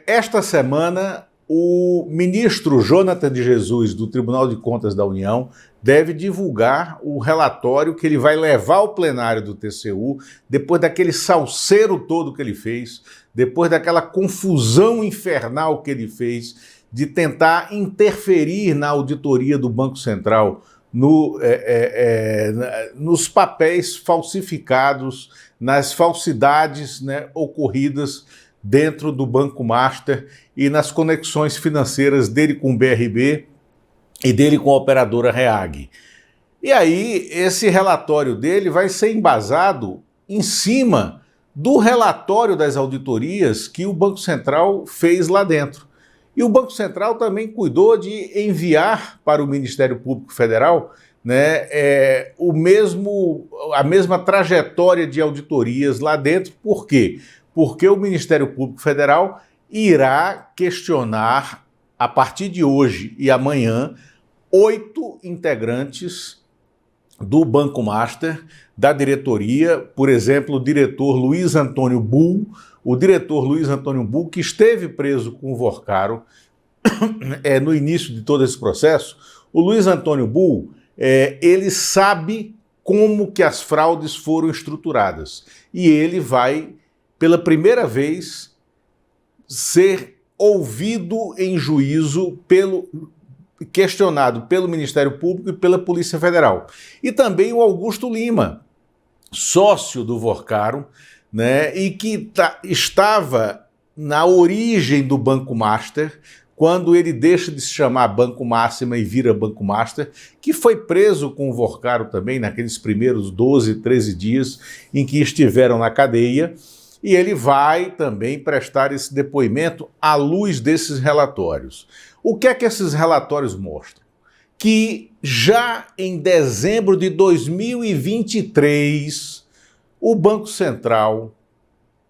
esta semana o ministro Jonathan de Jesus, do Tribunal de Contas da União, deve divulgar o relatório que ele vai levar ao plenário do TCU, depois daquele salseiro todo que ele fez, depois daquela confusão infernal que ele fez de tentar interferir na auditoria do Banco Central, nos papéis falsificados, nas falsidades, né, ocorridas dentro do Banco Master e nas conexões financeiras dele com o BRB e dele com a operadora REAG. E aí, esse relatório dele vai ser embasado em cima do relatório das auditorias que o Banco Central fez lá dentro. E o Banco Central também cuidou de enviar para o Ministério Público Federal, né, a mesma trajetória de auditorias lá dentro. Por quê? Porque o Ministério Público Federal irá questionar, a partir de hoje e amanhã, 8 integrantes do Banco Master, da diretoria, por exemplo, o diretor Luiz Antônio Bull, que esteve preso com o Vorcaro no início de todo esse processo. O Luiz Antônio Bull, ele sabe como que as fraudes foram estruturadas e ele vai, pela primeira vez, ser ouvido em juízo, questionado pelo Ministério Público e pela Polícia Federal. E também o Augusto Lima, sócio do Vorcaro, né, e que estava na origem do Banco Master, quando ele deixa de se chamar Banco Máxima e vira Banco Master, que foi preso com o Vorcaro também naqueles primeiros 12, 13 dias em que estiveram na cadeia, e ele vai também prestar esse depoimento à luz desses relatórios. O que é que esses relatórios mostram? Que já em dezembro de 2023, o Banco Central,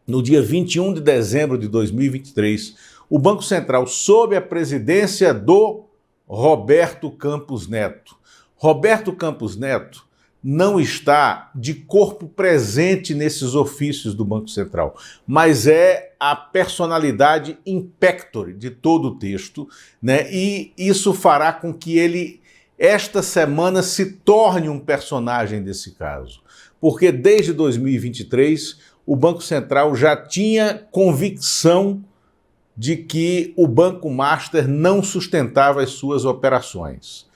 no dia 21 de dezembro de 2023, o Banco Central, sob a presidência do Roberto Campos Neto. Roberto Campos Neto não está de corpo presente nesses ofícios do Banco Central, mas é a personalidade impector de todo o texto, né? E isso fará com que ele, esta semana, se torne um personagem desse caso. Porque desde 2023, o Banco Central já tinha convicção de que o Banco Master não sustentava as suas operações.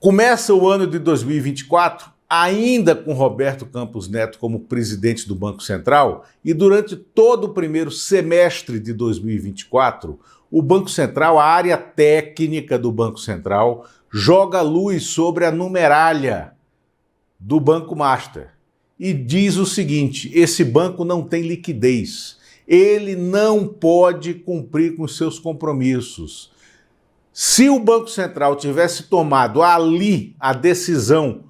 Começa o ano de 2024, ainda com Roberto Campos Neto como presidente do Banco Central, e durante todo o primeiro semestre de 2024, o Banco Central, a área técnica do Banco Central, joga luz sobre a numeralha do Banco Master e diz o seguinte: esse banco não tem liquidez, ele não pode cumprir com seus compromissos. Se o Banco Central tivesse tomado ali a decisão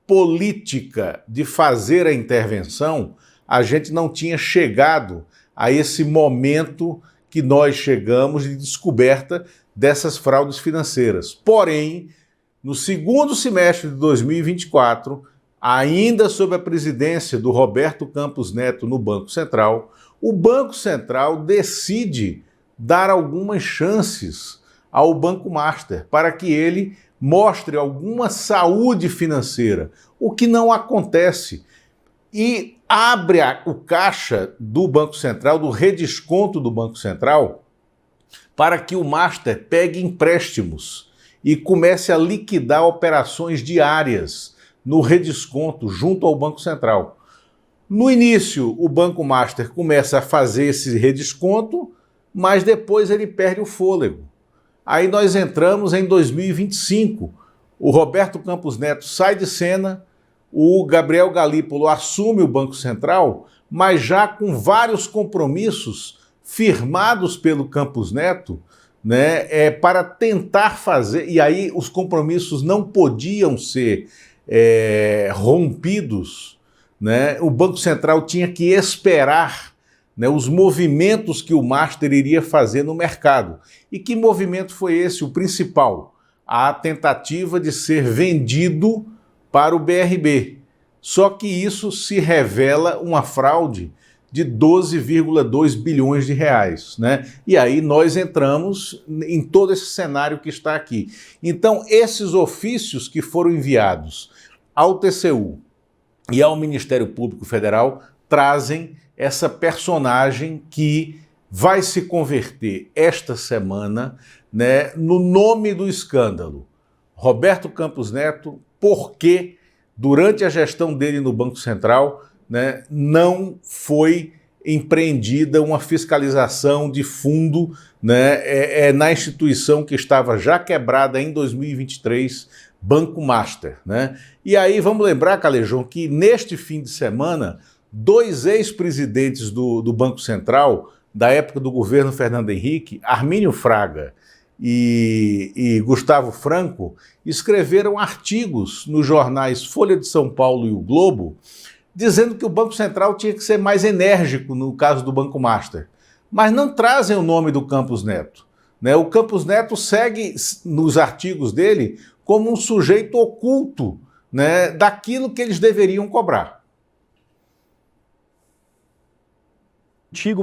política de fazer a intervenção, a gente não tinha chegado a esse momento que nós chegamos de descoberta dessas fraudes financeiras. Porém, no segundo semestre de 2024, ainda sob a presidência do Roberto Campos Neto no Banco Central, o Banco Central decide dar algumas chances ao Banco Master para que ele mostre alguma saúde financeira, o que não acontece. E abre o caixa do Banco Central, do redesconto do Banco Central, para que o Master pegue empréstimos e comece a liquidar operações diárias no redesconto junto ao Banco Central. No início, o Banco Master começa a fazer esse redesconto, mas depois ele perde o fôlego. Aí nós entramos em 2025. O Roberto Campos Neto sai de cena, o Gabriel Galípolo assume o Banco Central, mas já com vários compromissos firmados pelo Campos Neto, né, para tentar fazer, e aí os compromissos não podiam ser rompidos, né, o Banco Central tinha que esperar, né, os movimentos que o Master iria fazer no mercado. E que movimento foi esse? O principal, a tentativa de ser vendido para o BRB. Só que isso se revela uma fraude de 12,2 bilhões de reais, né? E aí nós entramos em todo esse cenário que está aqui. Então, esses ofícios que foram enviados ao TCU e ao Ministério Público Federal trazem essa personagem que vai se converter esta semana, né, no nome do escândalo. Roberto Campos Neto, porque durante a gestão dele no Banco Central, né, não foi empreendida uma fiscalização de fundo, né, na instituição que estava já quebrada em 2023, Banco Master, né? E aí vamos lembrar, Calejão, que neste fim de semana, 2 ex-presidentes do Banco Central, da época do governo Fernando Henrique, Armínio Fraga e Gustavo Franco, escreveram artigos nos jornais Folha de São Paulo e o Globo, dizendo que o Banco Central tinha que ser mais enérgico no caso do Banco Master. Mas não trazem o nome do Campos Neto, né? O Campos Neto segue nos artigos dele como um sujeito oculto, né, daquilo que eles deveriam cobrar.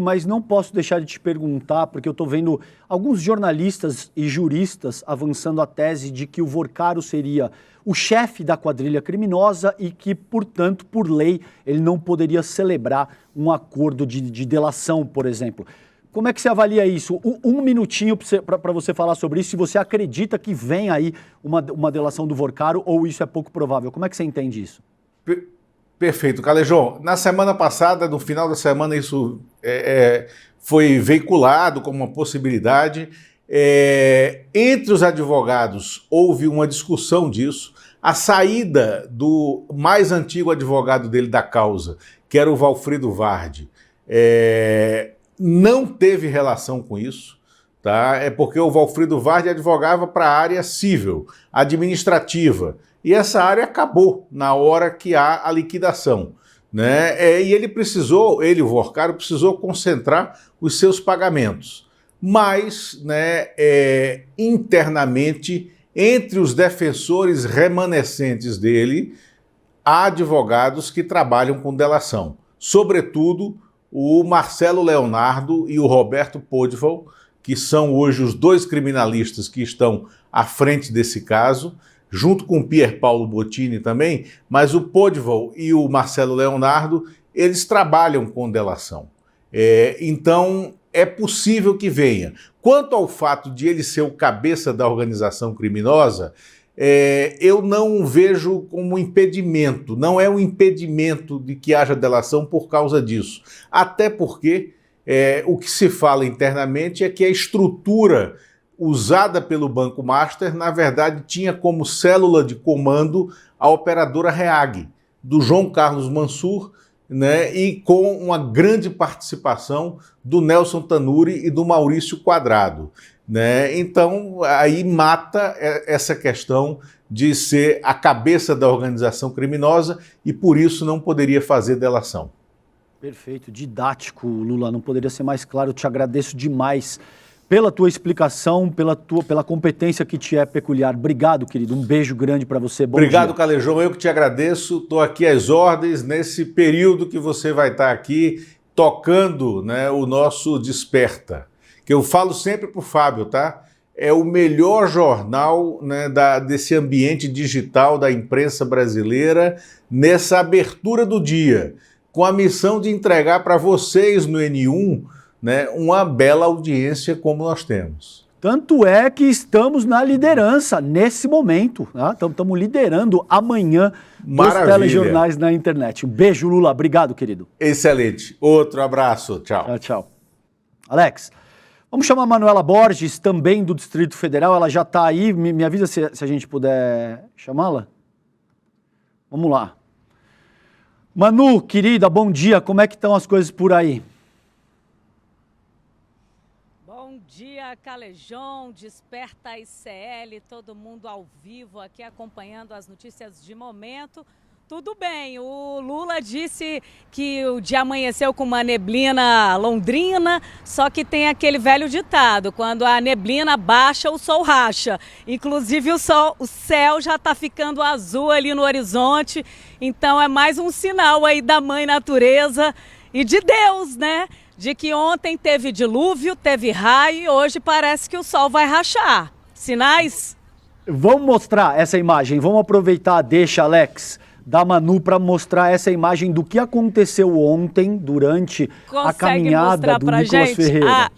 Mas não posso deixar de te perguntar, porque eu estou vendo alguns jornalistas e juristas avançando a tese de que o Vorcaro seria o chefe da quadrilha criminosa e que, portanto, por lei, ele não poderia celebrar um acordo de delação, por exemplo. Como é que você avalia isso? Um minutinho para você falar sobre isso, se você acredita que vem aí uma delação do Vorcaro ou isso é pouco provável. Como é que você entende isso? Perfeito, Calejão. Na semana passada, no final da semana, isso foi veiculado como uma possibilidade. Entre os advogados houve uma discussão disso. A saída do mais antigo advogado dele da causa, que era o Valfrido Vardi, não teve relação com isso, tá? É porque o Valfrido Vardi advogava para a área civil, administrativa, e essa área acabou na hora que há a liquidação, né? E o Vorcaro precisou concentrar os seus pagamentos. Mas, né, internamente, entre os defensores remanescentes dele, há advogados que trabalham com delação. Sobretudo, o Marcelo Leonardo e o Roberto Podval, que são hoje os 2 criminalistas que estão à frente desse caso, junto com o Pier Paulo Bottini também, mas o Podval e o Marcelo Leonardo, eles trabalham com delação. Então, é possível que venha. Quanto ao fato de ele ser o cabeça da organização criminosa, eu não vejo como impedimento, não é um impedimento de que haja delação por causa disso. Até porque o que se fala internamente é que a estrutura usada pelo Banco Master, na verdade, tinha como célula de comando a operadora REAG, do João Carlos Mansur, né, e com uma grande participação do Nelson Tanuri e do Maurício Quadrado, né? Então, aí mata essa questão de ser a cabeça da organização criminosa e por isso não poderia fazer delação. Perfeito, didático, Lula, não poderia ser mais claro. Eu te agradeço demais pela tua explicação, pela competência que te é peculiar. Obrigado, querido. Um beijo grande para você. Bom Obrigado, dia. Calejão. Eu que te agradeço. Estou aqui às ordens nesse período que você vai estar aqui tocando, né, o nosso Desperta. Que eu falo sempre para o Fábio, tá? É o melhor jornal, né, desse ambiente digital da imprensa brasileira nessa abertura do dia, com a missão de entregar para vocês no N1, né, uma bela audiência como nós temos. Tanto é que estamos na liderança nesse momento. Estamos liderando amanhã dos telejornais na internet. Um beijo, Lula. Obrigado, querido. Excelente. Outro abraço. Tchau. Tchau, tchau. Alex, vamos chamar a Manuela Borges, também do Distrito Federal. Ela já está aí. Me avisa se a gente puder chamá-la. Vamos lá. Manu, querida, bom dia. Como é que estão as coisas por aí? Bom dia, Calejão, Desperta ICL, todo mundo ao vivo aqui acompanhando as notícias de momento. Tudo bem, o Lula disse que o dia amanheceu com uma neblina londrina, só que tem aquele velho ditado, quando a neblina baixa, o sol racha. Inclusive o céu já está ficando azul ali no horizonte, então é mais um sinal aí da mãe natureza e de Deus, né? De que ontem teve dilúvio, teve raio e hoje parece que o sol vai rachar. Sinais? Vamos mostrar essa imagem, vamos aproveitar a deixa, Alex, da Manu para mostrar essa imagem do que aconteceu ontem durante a caminhada do Nicolas Ferreira.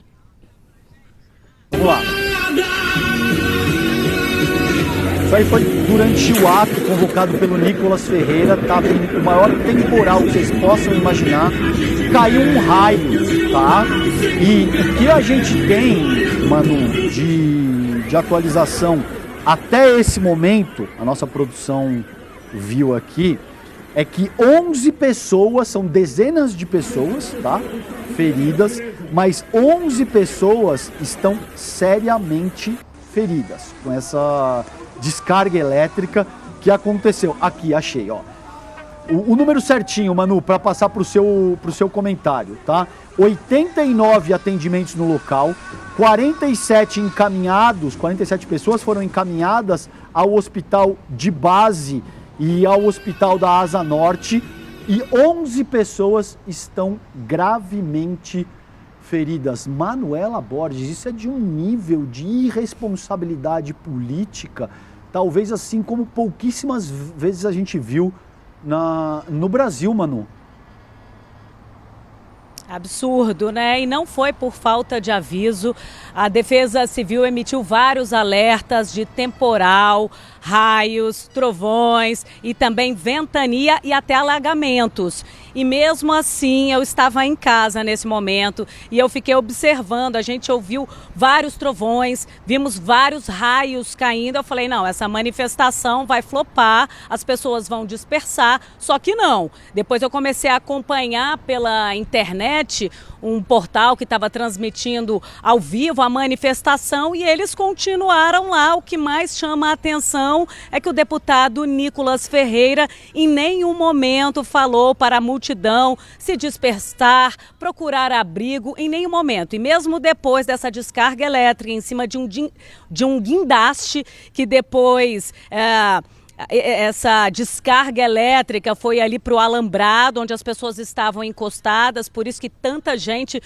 Vamos lá. Isso aí foi durante o ato convocado pelo Nicolas Ferreira, estava o maior temporal que vocês possam imaginar, caiu um raio, tá? E o que a gente tem, Manu, de atualização até esse momento, a nossa produção viu aqui, é que 11 pessoas, são dezenas de pessoas, tá? Feridas, mas 11 pessoas estão seriamente feridas com essa descarga elétrica que aconteceu. Aqui, achei, ó. O número certinho, Manu, para passar pro seu comentário, tá? 89 atendimentos no local, 47 encaminhados, 47 pessoas foram encaminhadas ao hospital de base e ao hospital da Asa Norte, e 11 pessoas estão gravemente feridas. Manuela Borges, isso é de um nível de irresponsabilidade política, talvez assim como pouquíssimas vezes a gente viu no Brasil, Manu. Absurdo, né? E não foi por falta de aviso. A Defesa Civil emitiu vários alertas de temporal, raios, trovões e também ventania e até alagamentos. E mesmo assim eu estava em casa nesse momento e eu fiquei observando, a gente ouviu vários trovões, vimos vários raios caindo. Eu falei, não, essa manifestação vai flopar, as pessoas vão dispersar, só que não. Depois eu comecei a acompanhar pela internet um portal que estava transmitindo ao vivo a manifestação e eles continuaram lá. O que mais chama a atenção é que o deputado Nicolas Ferreira em nenhum momento falou para a multidão se dispersar, procurar abrigo, em nenhum momento. E mesmo depois dessa descarga elétrica em cima de um guindaste que depois... essa descarga elétrica foi ali para o alambrado, onde as pessoas estavam encostadas, por isso que tanta gente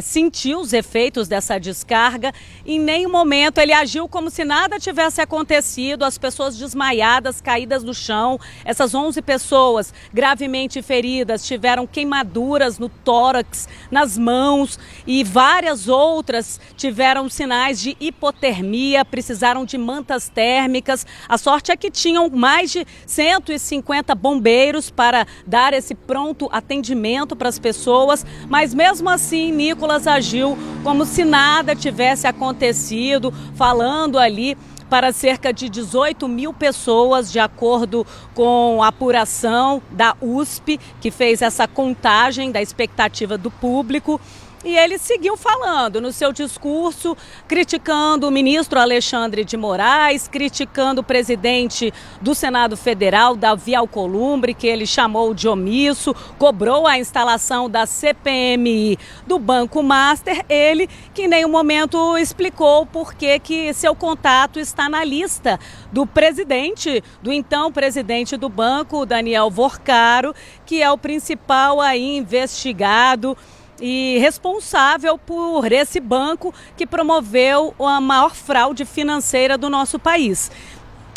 sentiu os efeitos dessa descarga. Em nenhum momento ele agiu como se nada tivesse acontecido, as pessoas desmaiadas, caídas no chão. Essas 11 pessoas gravemente feridas tiveram queimaduras no tórax, nas mãos, e várias outras tiveram sinais de hipotermia, precisaram de mantas térmicas. A sorte é que tinham mais de 150 bombeiros para dar esse pronto atendimento para as pessoas, mas mesmo assim Nicolas agiu como se nada tivesse acontecido, falando ali para cerca de 18 mil pessoas, de acordo com a apuração da USP, que fez essa contagem da expectativa do público. E ele seguiu falando no seu discurso, criticando o ministro Alexandre de Moraes, criticando o presidente do Senado Federal, Davi Alcolumbre, que ele chamou de omisso, cobrou a instalação da CPMI do Banco Master. Ele que em nenhum momento explicou por que seu contato está na lista do presidente, do então presidente do banco, Daniel Vorcaro, que é o principal aí investigado e responsável por esse banco que promoveu a maior fraude financeira do nosso país.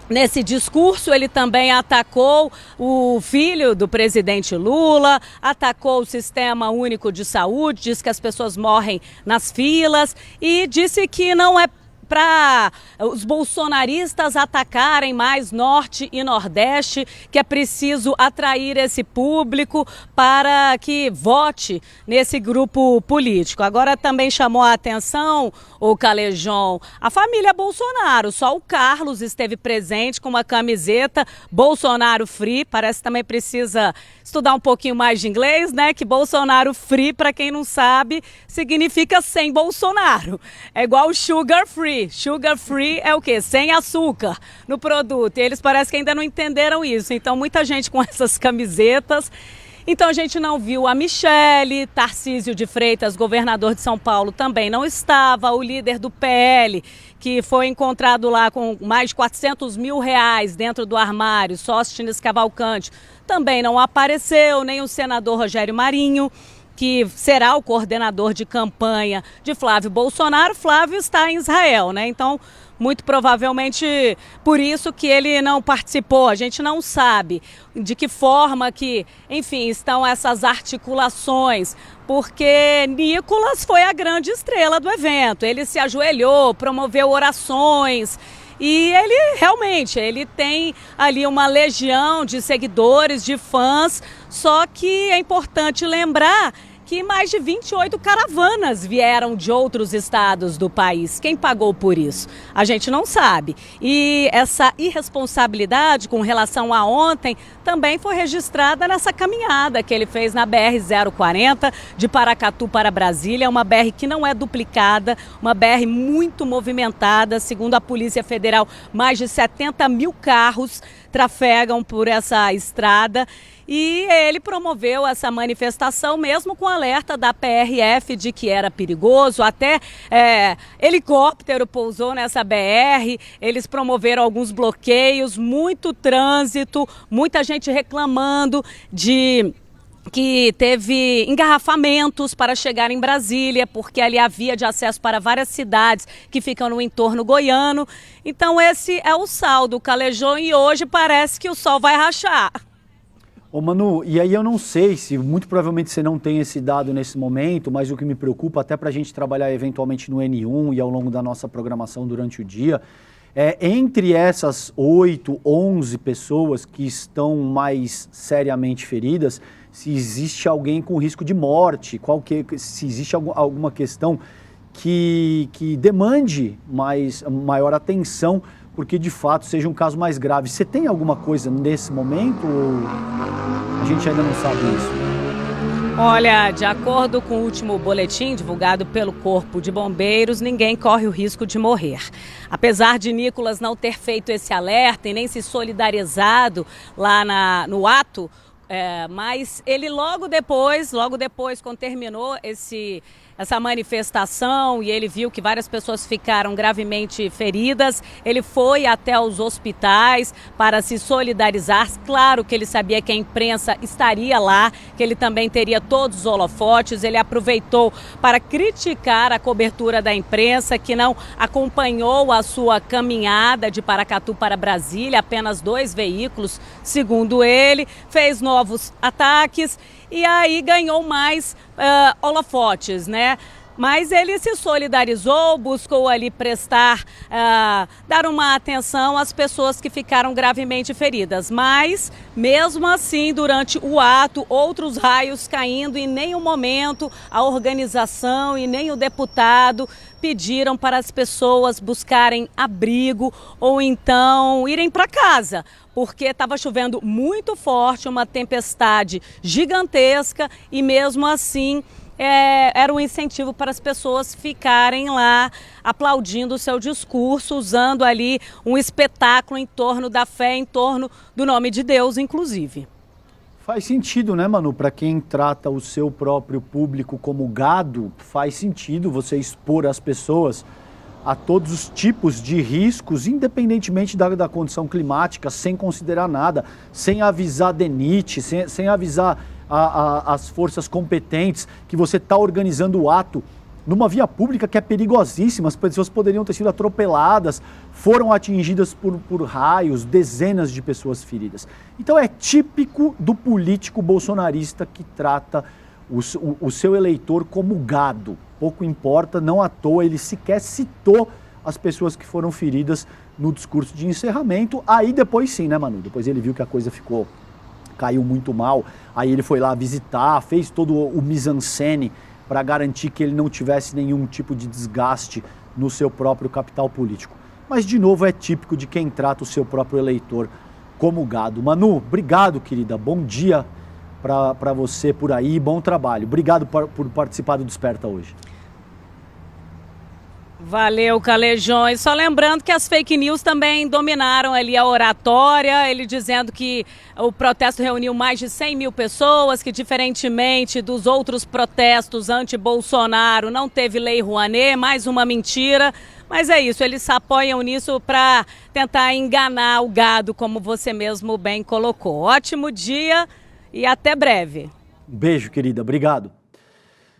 Nesse discurso, ele também atacou o filho do presidente Lula, atacou o Sistema Único de Saúde, disse que as pessoas morrem nas filas e disse que não é para os bolsonaristas atacarem mais Norte e Nordeste, que é preciso atrair esse público para que vote nesse grupo político. Agora também chamou a atenção, o Calejão, a família Bolsonaro. Só o Carlos esteve presente com uma camiseta Bolsonaro Free. Parece que também precisa estudar um pouquinho mais de inglês, né? Que Bolsonaro Free, para quem não sabe, significa sem Bolsonaro. É igual Sugar Free. Sugar free é o quê? Sem açúcar no produto. E eles parecem que ainda não entenderam isso. Então, muita gente com essas camisetas. Então, a gente não viu a Michele, Tarcísio de Freitas, governador de São Paulo, também não estava. O líder do PL, que foi encontrado lá com mais de 400 mil reais dentro do armário, Sóstenes Cavalcante, também não apareceu. Nem o senador Rogério Marinho, que será o coordenador de campanha de Flávio Bolsonaro. Flávio está em Israel, né? Então, muito provavelmente por isso que ele não participou. A gente não sabe de que forma que, enfim, estão essas articulações, porque Nicolas foi a grande estrela do evento. Ele se ajoelhou, promoveu orações. E ele realmente, ele tem ali uma legião de seguidores, de fãs, só que é importante lembrar que mais de 28 caravanas vieram de outros estados do país. Quem pagou por isso? A gente não sabe. E essa irresponsabilidade com relação a ontem também foi registrada nessa caminhada que ele fez na BR-040 de Paracatu para Brasília, uma BR que não é duplicada, uma BR muito movimentada. Segundo a Polícia Federal, mais de 70 mil carros trafegam por essa estrada. E ele promoveu essa manifestação mesmo com alerta da PRF de que era perigoso. Até helicóptero pousou nessa BR, eles promoveram alguns bloqueios, muito trânsito, muita gente reclamando de que teve engarrafamentos para chegar em Brasília, porque ali havia de acesso para várias cidades que ficam no entorno goiano. Então esse é o saldo, Calejão, e hoje parece que o sol vai rachar. Ô Manu, e aí eu não sei se, muito provavelmente você não tem esse dado nesse momento, mas o que me preocupa, até para a gente trabalhar eventualmente no N1 e ao longo da nossa programação durante o dia, entre essas 8, 11 pessoas que estão mais seriamente feridas, se existe alguém com risco de morte, se existe alguma questão que demande maior atenção, porque de fato seja um caso mais grave. Você tem alguma coisa nesse momento ou a gente ainda não sabe isso? Olha, de acordo com o último boletim divulgado pelo Corpo de Bombeiros, ninguém corre o risco de morrer. Apesar de Nicolas não ter feito esse alerta e nem se solidarizado lá no ato, mas ele logo depois, quando terminou essa manifestação e ele viu que várias pessoas ficaram gravemente feridas, ele foi até os hospitais para se solidarizar. Claro que ele sabia que a imprensa estaria lá, que ele também teria todos os holofotes. Ele aproveitou para criticar a cobertura da imprensa, que não acompanhou a sua caminhada de Paracatu para Brasília, apenas 2 veículos, segundo ele, fez novos ataques e aí ganhou mais holofotes, né? Mas ele se solidarizou, buscou ali dar uma atenção às pessoas que ficaram gravemente feridas. Mas, mesmo assim, durante o ato, outros raios caindo, em nenhum momento a organização e nem o deputado pediram para as pessoas buscarem abrigo ou então irem para casa, porque estava chovendo muito forte, uma tempestade gigantesca e mesmo assim era um incentivo para as pessoas ficarem lá aplaudindo o seu discurso, usando ali um espetáculo em torno da fé, em torno do nome de Deus, inclusive. Faz sentido, né, Manu? Para quem trata o seu próprio público como gado, faz sentido você expor as pessoas a todos os tipos de riscos, independentemente da condição climática, sem considerar nada, sem avisar a DENIT, sem avisar as forças competentes que você está organizando o ato numa via pública que é perigosíssima. As pessoas poderiam ter sido atropeladas, foram atingidas por raios, dezenas de pessoas feridas. Então é típico do político bolsonarista que trata o seu eleitor como gado. Pouco importa, não à toa, ele sequer citou as pessoas que foram feridas no discurso de encerramento. Aí depois sim, né, Manu? Depois ele viu que a coisa caiu muito mal, aí ele foi lá visitar, fez todo o mise-en-scène para garantir que ele não tivesse nenhum tipo de desgaste no seu próprio capital político. Mas, de novo, é típico de quem trata o seu próprio eleitor como gado. Manu, obrigado, querida. Bom dia para você por aí, bom trabalho. Obrigado por participar do Desperta hoje. Valeu, Calejões. Só lembrando que as fake news também dominaram ali a oratória, ele dizendo que o protesto reuniu mais de 100 mil pessoas, que diferentemente dos outros protestos anti-Bolsonaro não teve lei Rouanet, mais uma mentira. Mas é isso, eles se apoiam nisso para tentar enganar o gado, como você mesmo bem colocou. Ótimo dia e até breve. Um beijo, querida. Obrigado.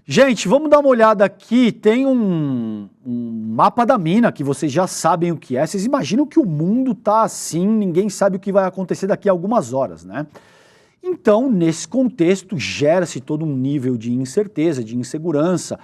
Gente, vamos dar uma olhada aqui. Tem um mapa da mina, que vocês já sabem o que é. Vocês imaginam que o mundo tá assim, ninguém sabe o que vai acontecer daqui a algumas horas, né? Então, nesse contexto, gera-se todo um nível de incerteza, de insegurança.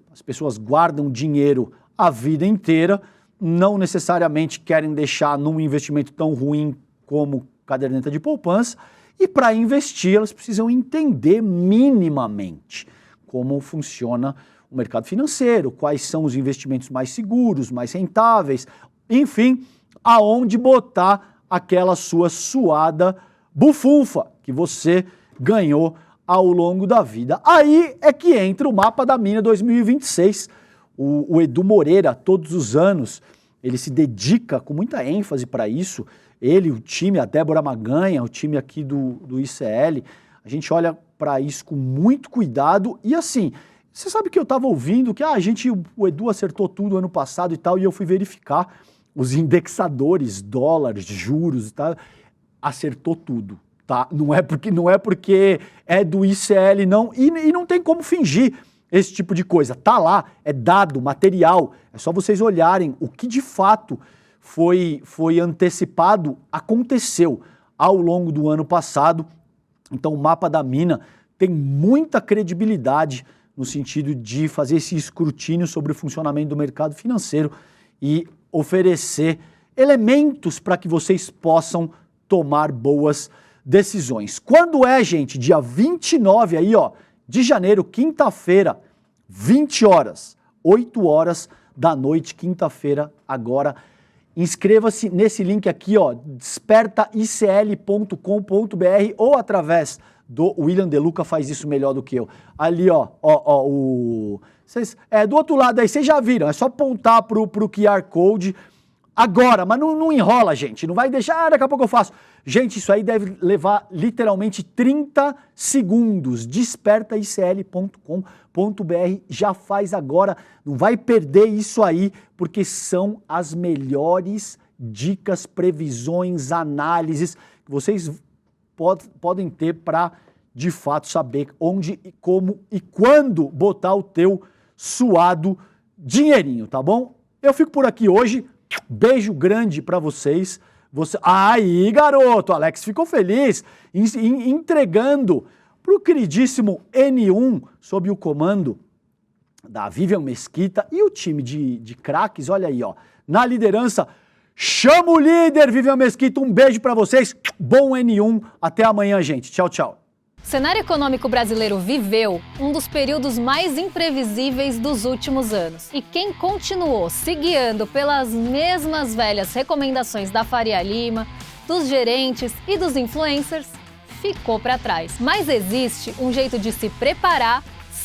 As pessoas guardam dinheiro a vida inteira, não necessariamente querem deixar num investimento tão ruim como caderneta de poupança, e para investir elas precisam entender minimamente como funciona o mercado financeiro, quais são os investimentos mais seguros, mais rentáveis, enfim, aonde botar aquela sua suada bufunfa que você ganhou ao longo da vida. Aí é que entra o Mapa da Mina 2026. O Edu Moreira, todos os anos, ele se dedica com muita ênfase para isso. Ele, o time, a Débora Maganha, o time aqui do ICL, a gente olha para isso com muito cuidado. E assim, você sabe que eu estava ouvindo que o Edu acertou tudo ano passado e tal, e eu fui verificar os indexadores, dólares, juros e tal, acertou tudo, tá? Não é porque é do ICL, não, e não tem como fingir esse tipo de coisa. Tá lá, é dado, material, é só vocês olharem o que de fato foi antecipado, aconteceu ao longo do ano passado. Então o Mapa da Mina tem muita credibilidade no sentido de fazer esse escrutínio sobre o funcionamento do mercado financeiro e oferecer elementos para que vocês possam tomar boas decisões. Quando é, gente? Dia 29 aí, ó, de janeiro, quinta-feira, 20 horas, 8 horas da noite, quinta-feira, agora. Inscreva-se nesse link aqui, ó, despertaicl.com.br ou através do William De Luca, faz isso melhor do que eu. Ali, ó, do outro lado aí, vocês já viram, é só apontar pro QR Code agora, mas não enrola, gente, não vai deixar, daqui a pouco eu faço. Gente, isso aí deve levar literalmente 30 segundos, despertaicl.com.br, já faz agora, não vai perder isso aí, porque são as melhores dicas, previsões, análises que vocês podem ter para, de fato, saber onde, como e quando botar o teu suado dinheirinho, tá bom? Eu fico por aqui hoje, beijo grande para vocês. Aí, garoto, Alex ficou feliz entregando para o queridíssimo N1, sob o comando da Vivian Mesquita e o time de craques, olha aí, ó, na liderança. Chama o líder, Vivian Mesquita, um beijo pra vocês, bom N1, até amanhã, gente, tchau, tchau. O cenário econômico brasileiro viveu um dos períodos mais imprevisíveis dos últimos anos. E quem continuou se guiando pelas mesmas velhas recomendações da Faria Lima, dos gerentes e dos influencers, ficou para trás. Mas existe um jeito de se preparar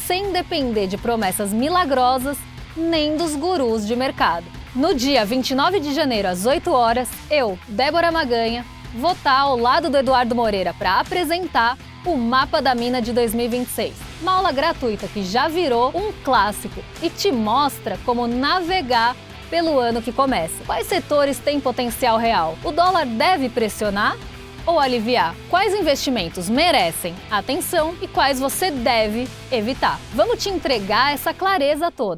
sem depender de promessas milagrosas nem dos gurus de mercado. No dia 29 de janeiro, às 8 horas, eu, Débora Maganha, vou estar ao lado do Eduardo Moreira para apresentar o Mapa da Mina de 2026. Uma aula gratuita que já virou um clássico e te mostra como navegar pelo ano que começa. Quais setores têm potencial real? O dólar deve pressionar ou aliviar? Quais investimentos merecem atenção e quais você deve evitar? Vamos te entregar essa clareza toda.